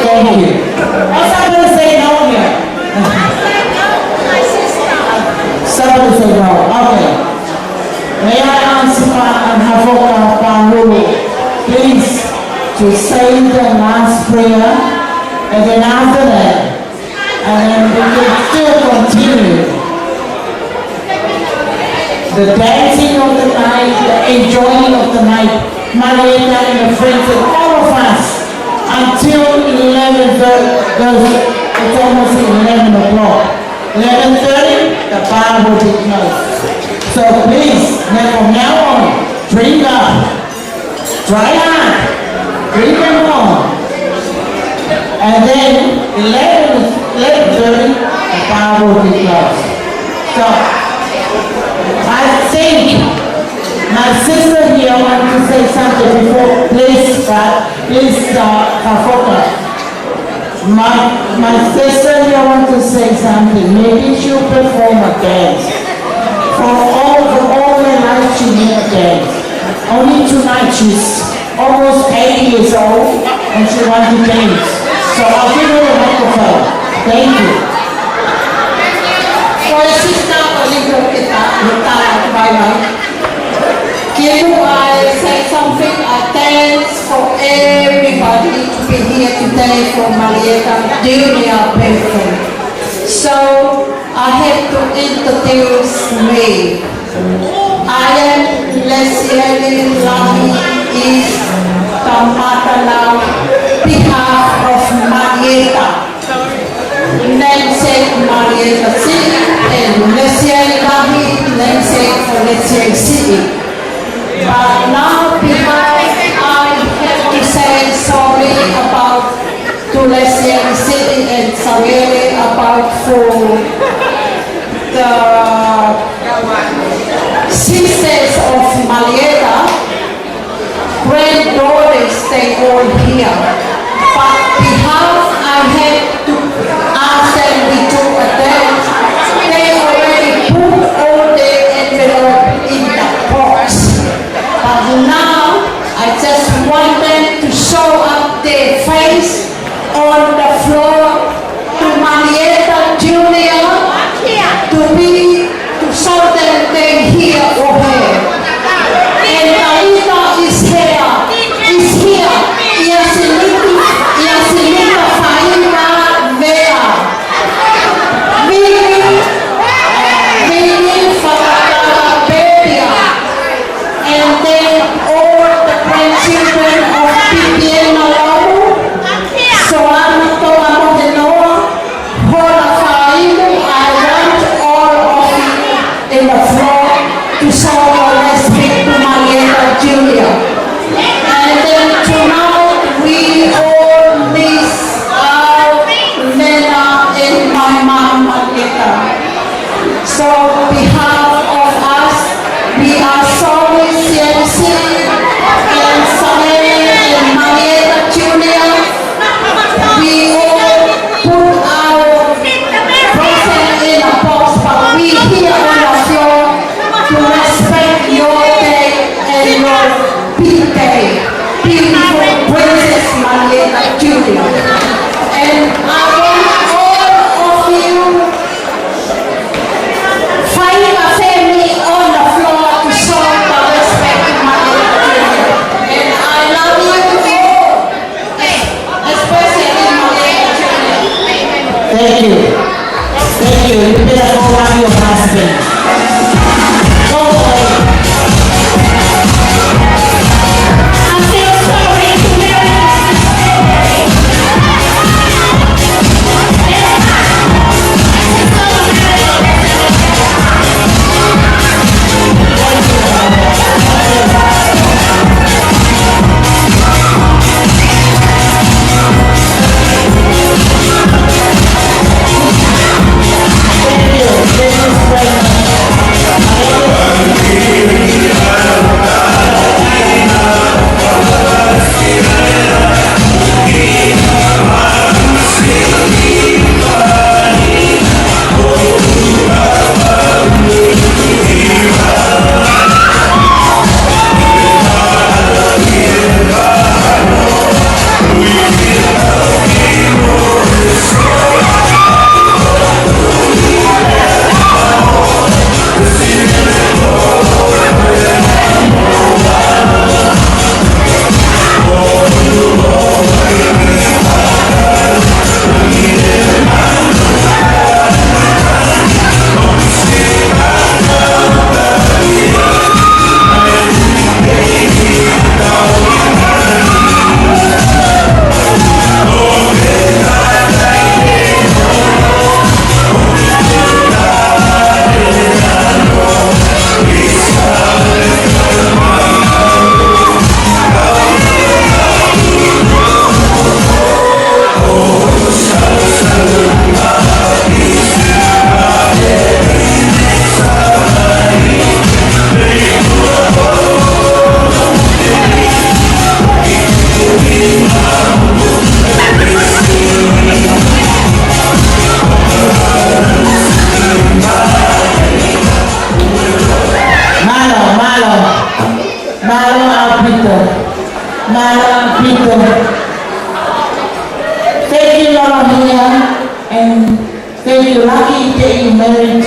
Thank you. Or somebody say no here. Somebody say no. Okay. May I ask Havoka Pangulu, please, to say the last prayer, and then after that, and then we can still continue the dancing of the night, the enjoying of the night, Malieta and the friends and all of us, until 11:30, because it's almost 11 o'clock. 11:30, the bar will be closed. So please, from now on, drink up, try hard, drink them on. And then 11:30, the bar will be closed. So I think my sister here wants to say something before, please, Kafoka. My sister here wants to say something. Maybe she'll perform a dance. For all her life she never danced. Only tonight she's almost 80 years old and she wants to dance. So I'll give her the microphone. Thank you. For sister Oliver kita, can I say something? I thanks for everybody to be here today for Malieta Junior birthday. So I have to introduce me. I am Leslie Lami is Tamatala behalf of Malieta. Namesake Malieta City and Leslie Lami namesake for Leslie City. But now because I have to say sorry about to Leslie City and sorry about for the sisters of Malieta, granddaughters, they all here. But behalf I had to ask them we do a dance, they already put all the envelope in the box. But now I just want them to show up their face on the floor to Malieta Junior to show them they're here or here. And Malieta is here. Yasilita Faima Mea. Mini Fatala Bebia. And then all the grandchildren of PPN Malamu. So I'm Toa Mohenoa, Hola Faimu, I want all of you in the floor to show your respect to Malieta Junior. And then tonight we all miss our Nena and my mom Malieta. So on behalf of us, we are sorry CMC and Samere and Malieta Junior. We all put our present in a box, but we here on the floor to respect your day and your big day. Beautiful Princess Malieta Junior. And I want all of you find a family on the floor to show the respect to Malieta Junior. And I love you all, especially Malieta Junior. Thank you. Thank you. You better go around your husband. Go away. I feel sorry to marry very lucky that you married.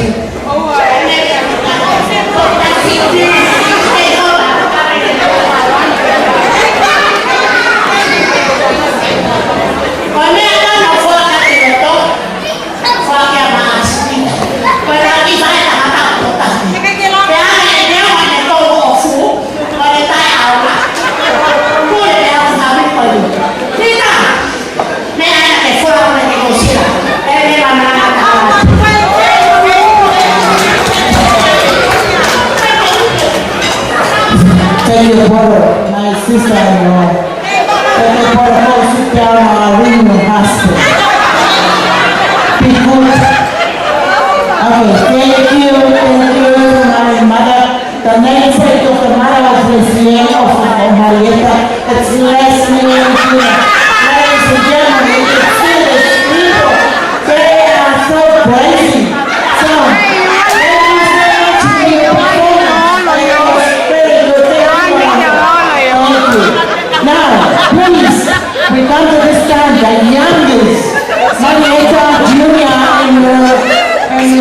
Thank you, brother, my sister-in-law. Thank you, brother, go sit down and ring your husband. Be good. Okay, thank you, my mother. The namesake of the mother of Leslie of Malieta. It's Leslie. Ladies and gentlemen, you can see these people. They are so crazy. So, now, please, we come to this time, the youngest, Malieta Junior and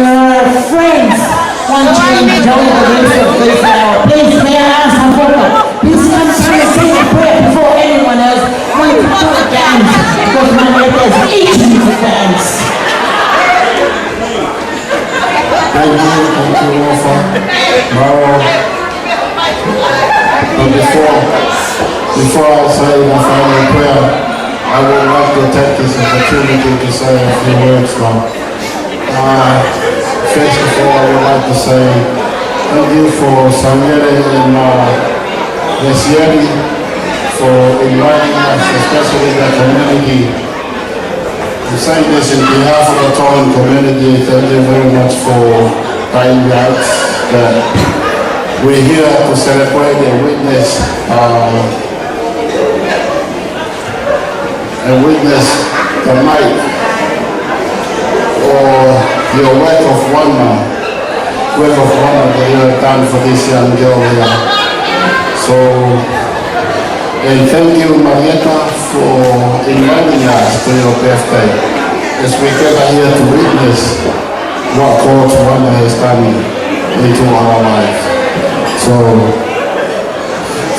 your friends want to enjoy the rest of this hour. Please, may I ask some further? Please come and say a prayer before anyone else wants to do a dance, because Malieta is itching to dance. Thank you, Alpha. Before I say the final prayer, I would like to take this opportunity to say a few words now. First of all, I would like to say thank you for Samuel and Lesieri for inviting us, especially the community. I'm saying this in behalf of the Tongan community. Thank you very much for kind rights that we're here to celebrate and witness the night or your work of wonder that you have done for this young girl here. So, and thank you, Malieta, for inviting us to your birthday as we gather here to witness what God's wonder has done into our lives. So,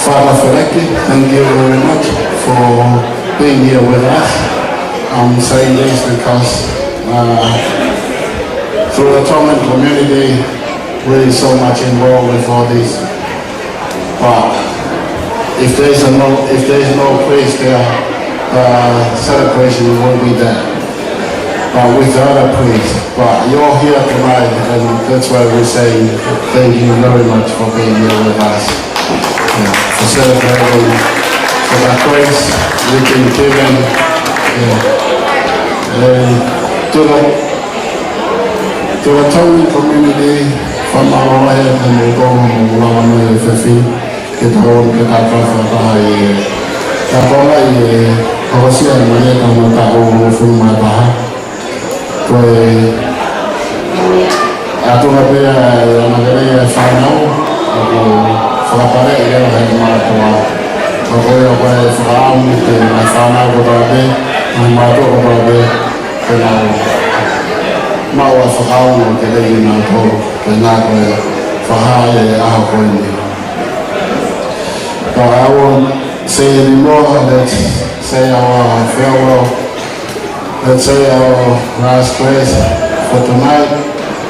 Father Fereki, thank you very much for being here with us. I'm saying this because through the Tongan community, we're so much involved with all this. But if there's no place there, celebration won't be there. But with the other place, but you're here tonight, and that's why we're saying thank you very much for being here with us, for celebrating for the grace we've been given. To the Tongan community, from our head and we go home, we go kita orang kita kahai Paula Hosia Malieta tahu film apa koi aku lebih namanya final aku fakapare dia hari malam aku yang faham dengan final berada matu berada kenal mau faham kita ini aku kenal faham aku ini. But I won't say anymore. Let's say our farewell. Let's say our last praise for tonight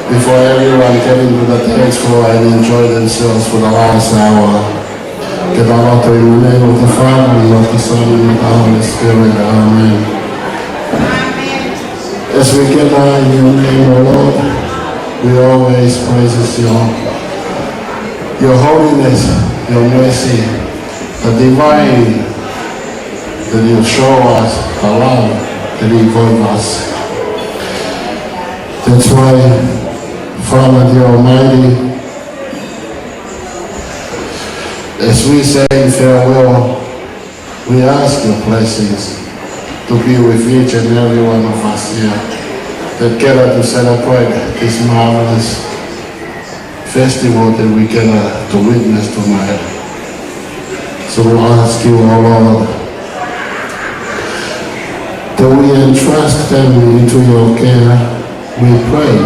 before everyone get into the dance floor and enjoy themselves for the last hour. Get out in the name of the Father, and of the Son, and of the Holy Spirit. Amen. As we gather in your name, O Lord, we always praise your holiness, your mercy, the divine that you show us, the love that you give us. That's why, Father the Almighty, as we say farewell, we ask your blessings to be with each and every one of us here that gather to celebrate this marvelous festival that we gather to witness tonight. So we ask you, O Lord, that we entrust them into your care we pray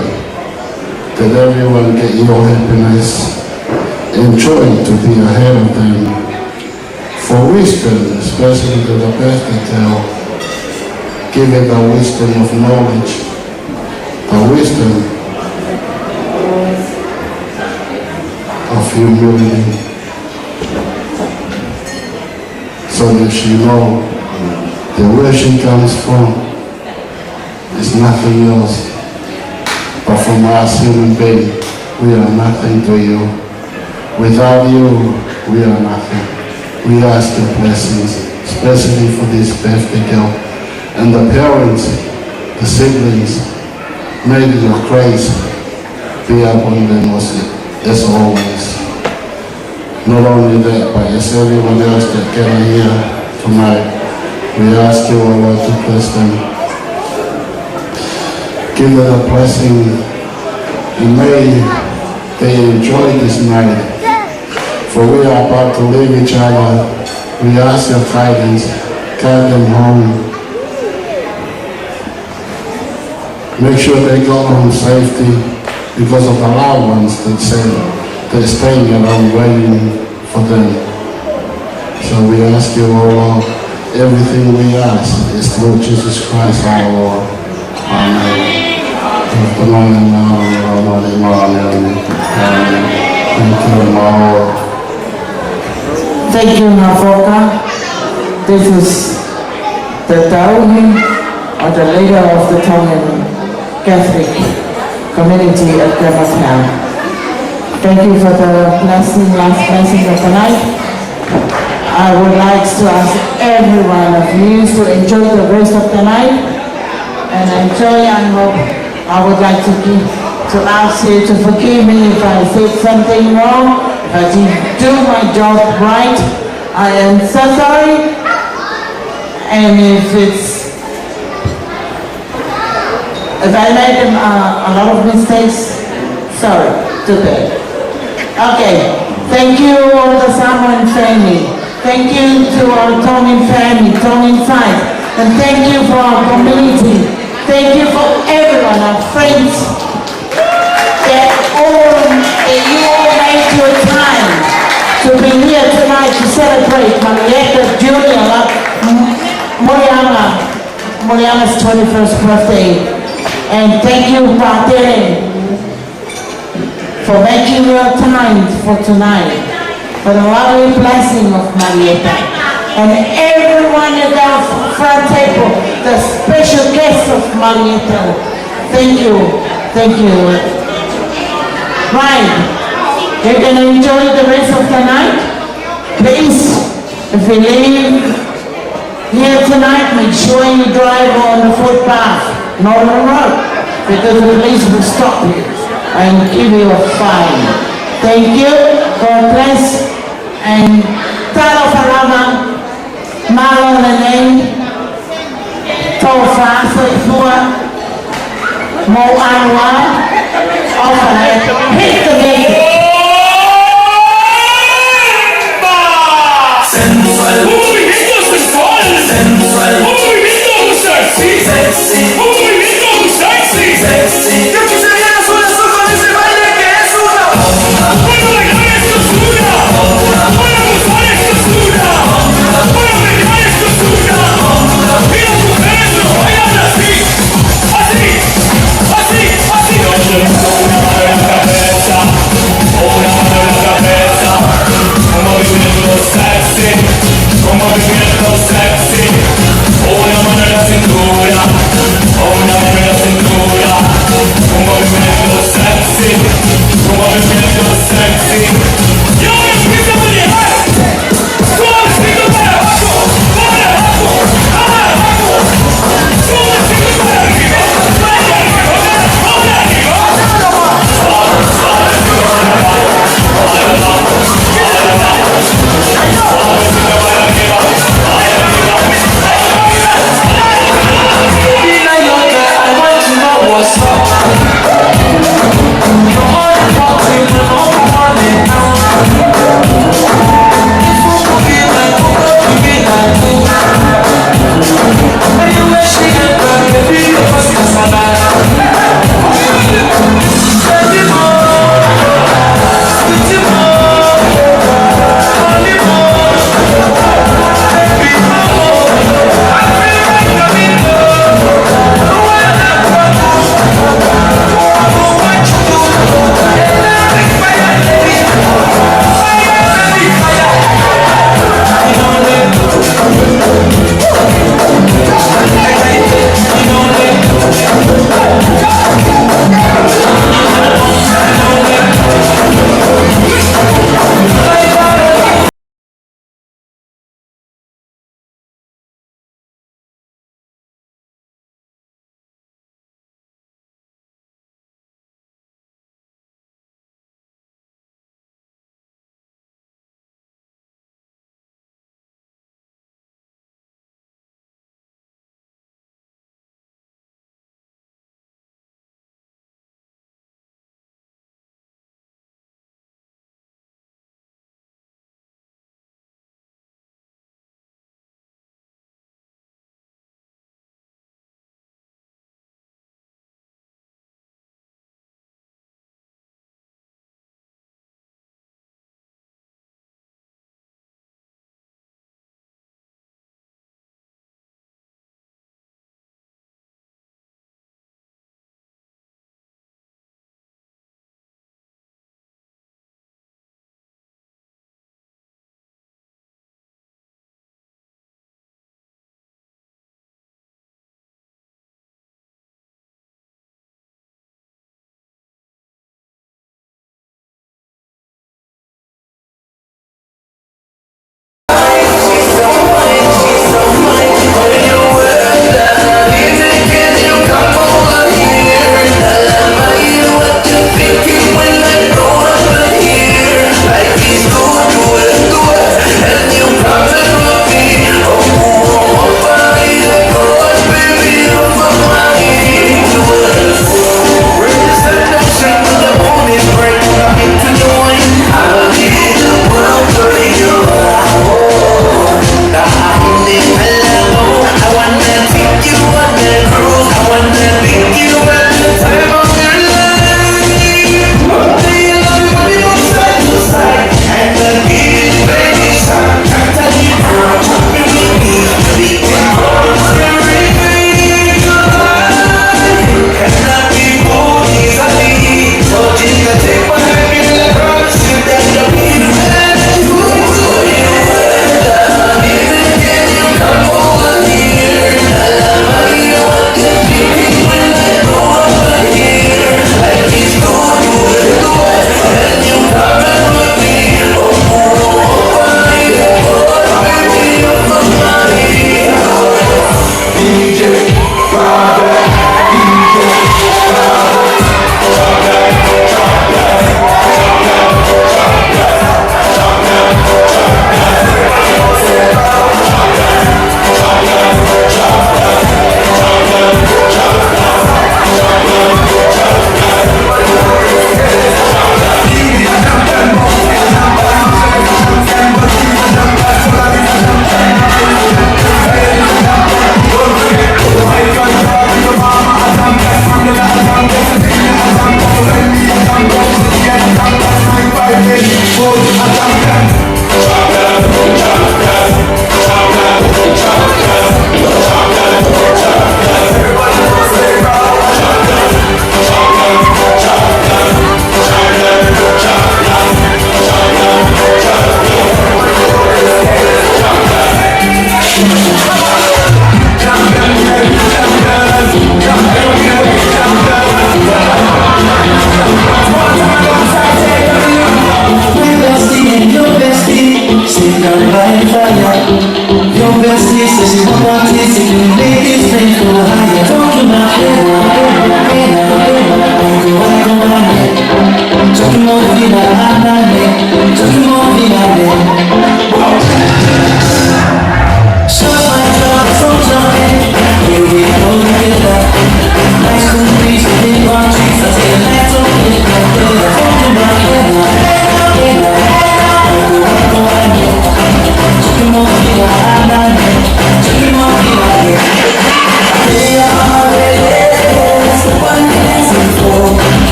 that everyone get your happiness and joy to be ahead of them. For wisdom, especially to the best detail, give it the wisdom of knowledge, the wisdom of humility, so that she know that where she comes from is nothing else but from us human beings. We are nothing to you. Without you, we are nothing. We ask your blessings, especially for this birthday girl, and the parents, the siblings. May your grace be upon them as always. Not only that, but as everyone else that gather here tonight, we ask you, O Lord, to bless them. Give them a blessing, and may they enjoy this night. For we are about to leave each other. We ask your guidance, guide them home. Make sure they go home safely because of the loved ones that say they're staying around waiting for them. So we ask you, O Lord, everything we ask is through Jesus Christ our Lord. Amen. Thank you, Lord. Thank you, Navoka. This is the Tongan, or the leader of the Tongan Catholic community at Grammatown. Thank you for the blessing, last blessing of the night. I would like to ask every one of you to enjoy the rest of the night and enjoy, and hope. I would like to ask you to forgive me if I said something wrong. If I didn't do my job right, I am so sorry. And if I made a lot of mistakes, sorry, too bad. Okay, thank you all the Samoan family. Thank you to our Tongan family, Tongan side. And thank you for our community. Thank you for everyone, our friends. That you all made your time to be here tonight to celebrate Malieta Junior Muliaga's 21st birthday. And thank you, Paula, for making your time for tonight, for the lovely blessing of Malieta. And everyone at our front table, the special guests of Malieta. Thank you. Thank you. Right, you're going to enjoy the rest of the night. Please, if you leave here tonight, make sure you drive on the footpath, not on the road, because the police will stop you and give you a fine. Thank you, God bless, and talo farama, malo nene, tofa, soifua, mo anwa, hit the gate. Sensual. Movimiento sexual. Sensual. Movimiento sexy. Sexy. Movimiento sexy. Sexy. Yo quisiera las olas con ese baile que es una bomba. Puedo bailar esto es una bomba. Puedo gozar esto es una bomba. Puedo bailar esto es una bomba. Y las mujeres lo bailan así. Así. Así. Así. Una mano en la cabeza. Una mano en la cabeza. Un movimiento sexy. Un movimiento sexy. Una mano en la cintura. Una mano en la cintura. Un movimiento sexy. Un movimiento sexy. Y ahora empieza a manejar. Suavecito para abajo. Para abajo. Para abajo. Suavecito para arriba. Para arriba. Para arriba. Suave, suave, para abajo. Para abajo. Para abajo. Suavecito para arriba. Para arriba. I want to know what's up. You're on the party, we're on the party now. If we could be like, you. And you wish me good, baby, the first is alive.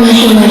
Baby,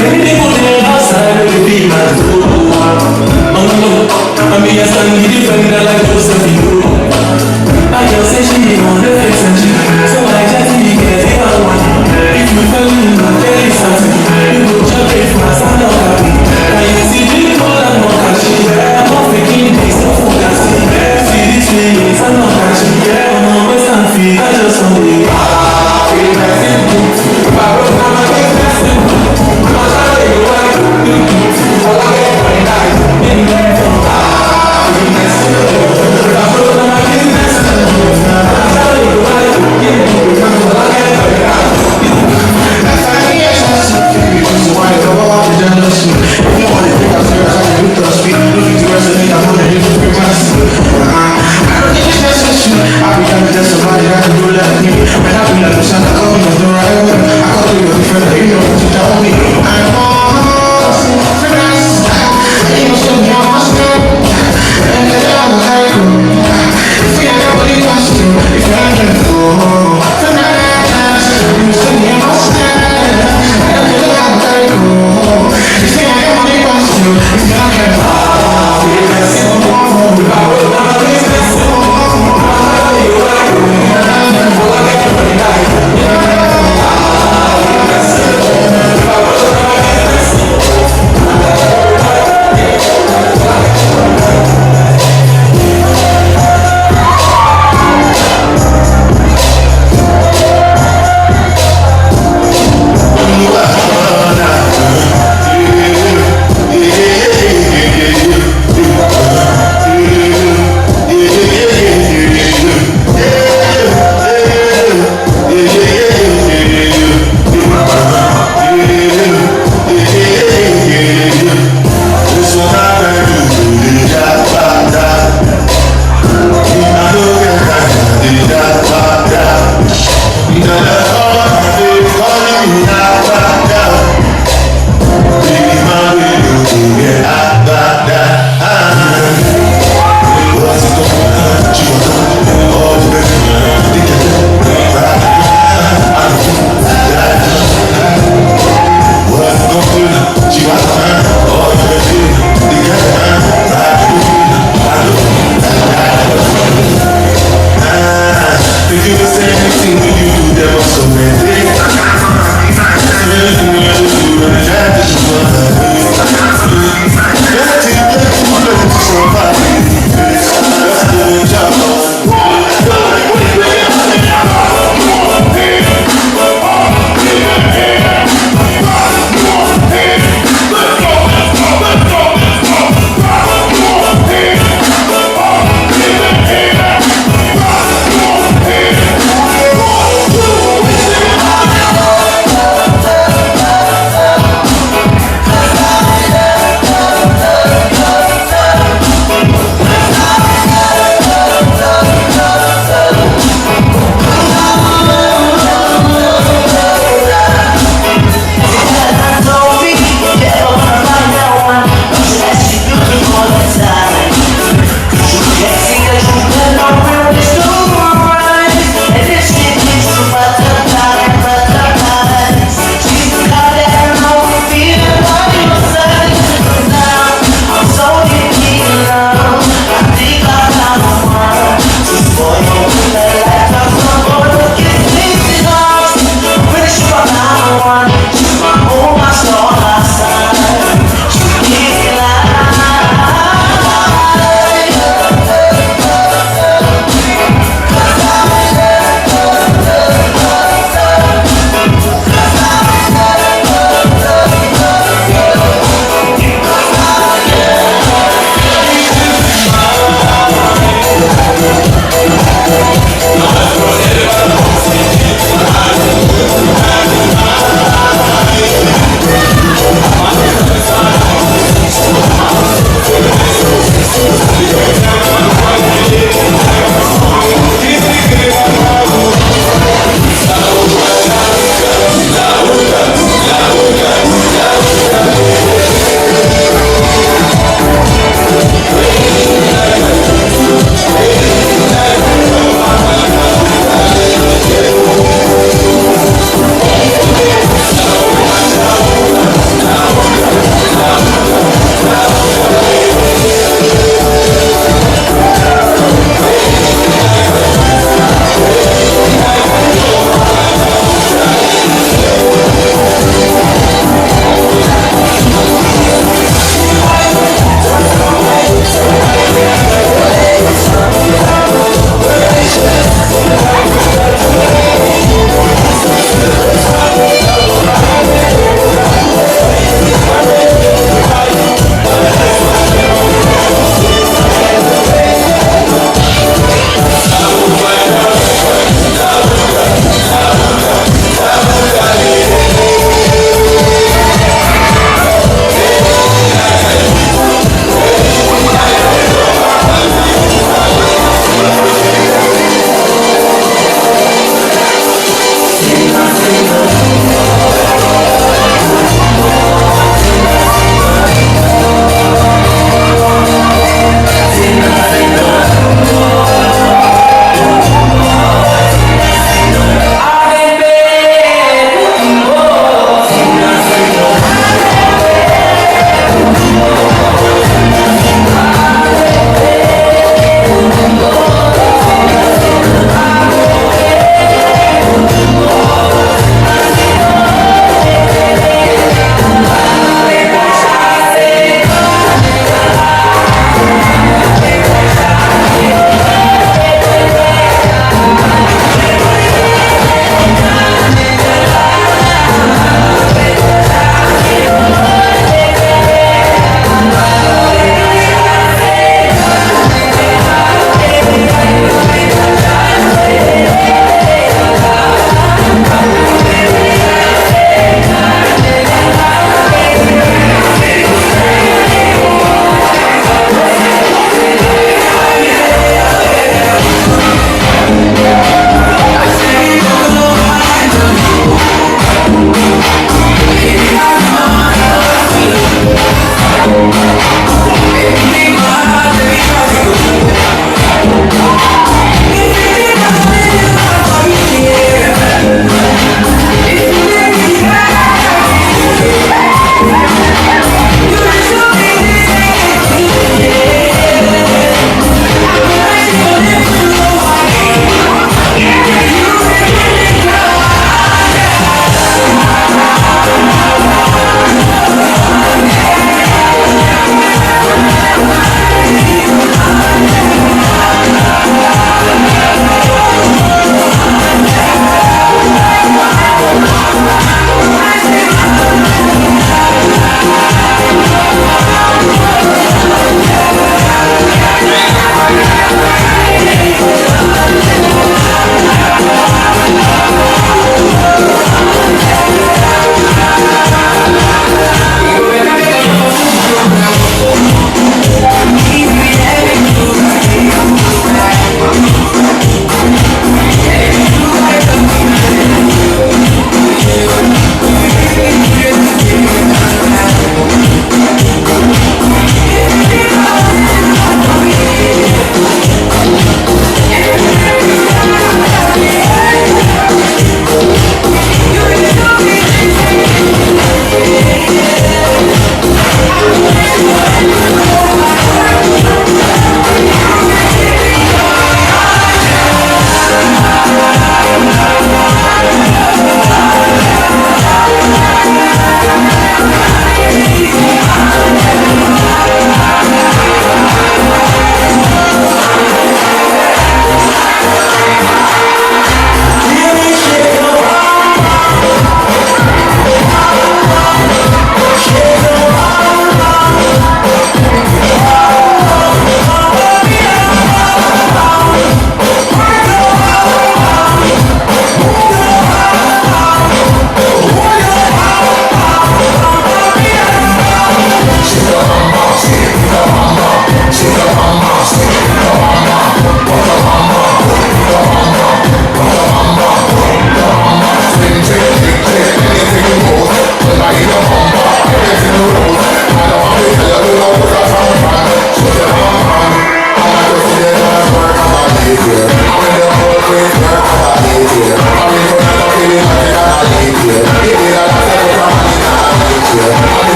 many people there outside of the field and I mean, I stand the defender like Joseph, you know. I can say she on the face and she, so I just need to get it on. If you fell in my face, you go jump it fast, I'm not happy. Can you see people I'm not catching? I'm not faking this, no focusing. See this feelings, I'm not catching. I'm on West and feet, I just want to be. I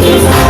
It's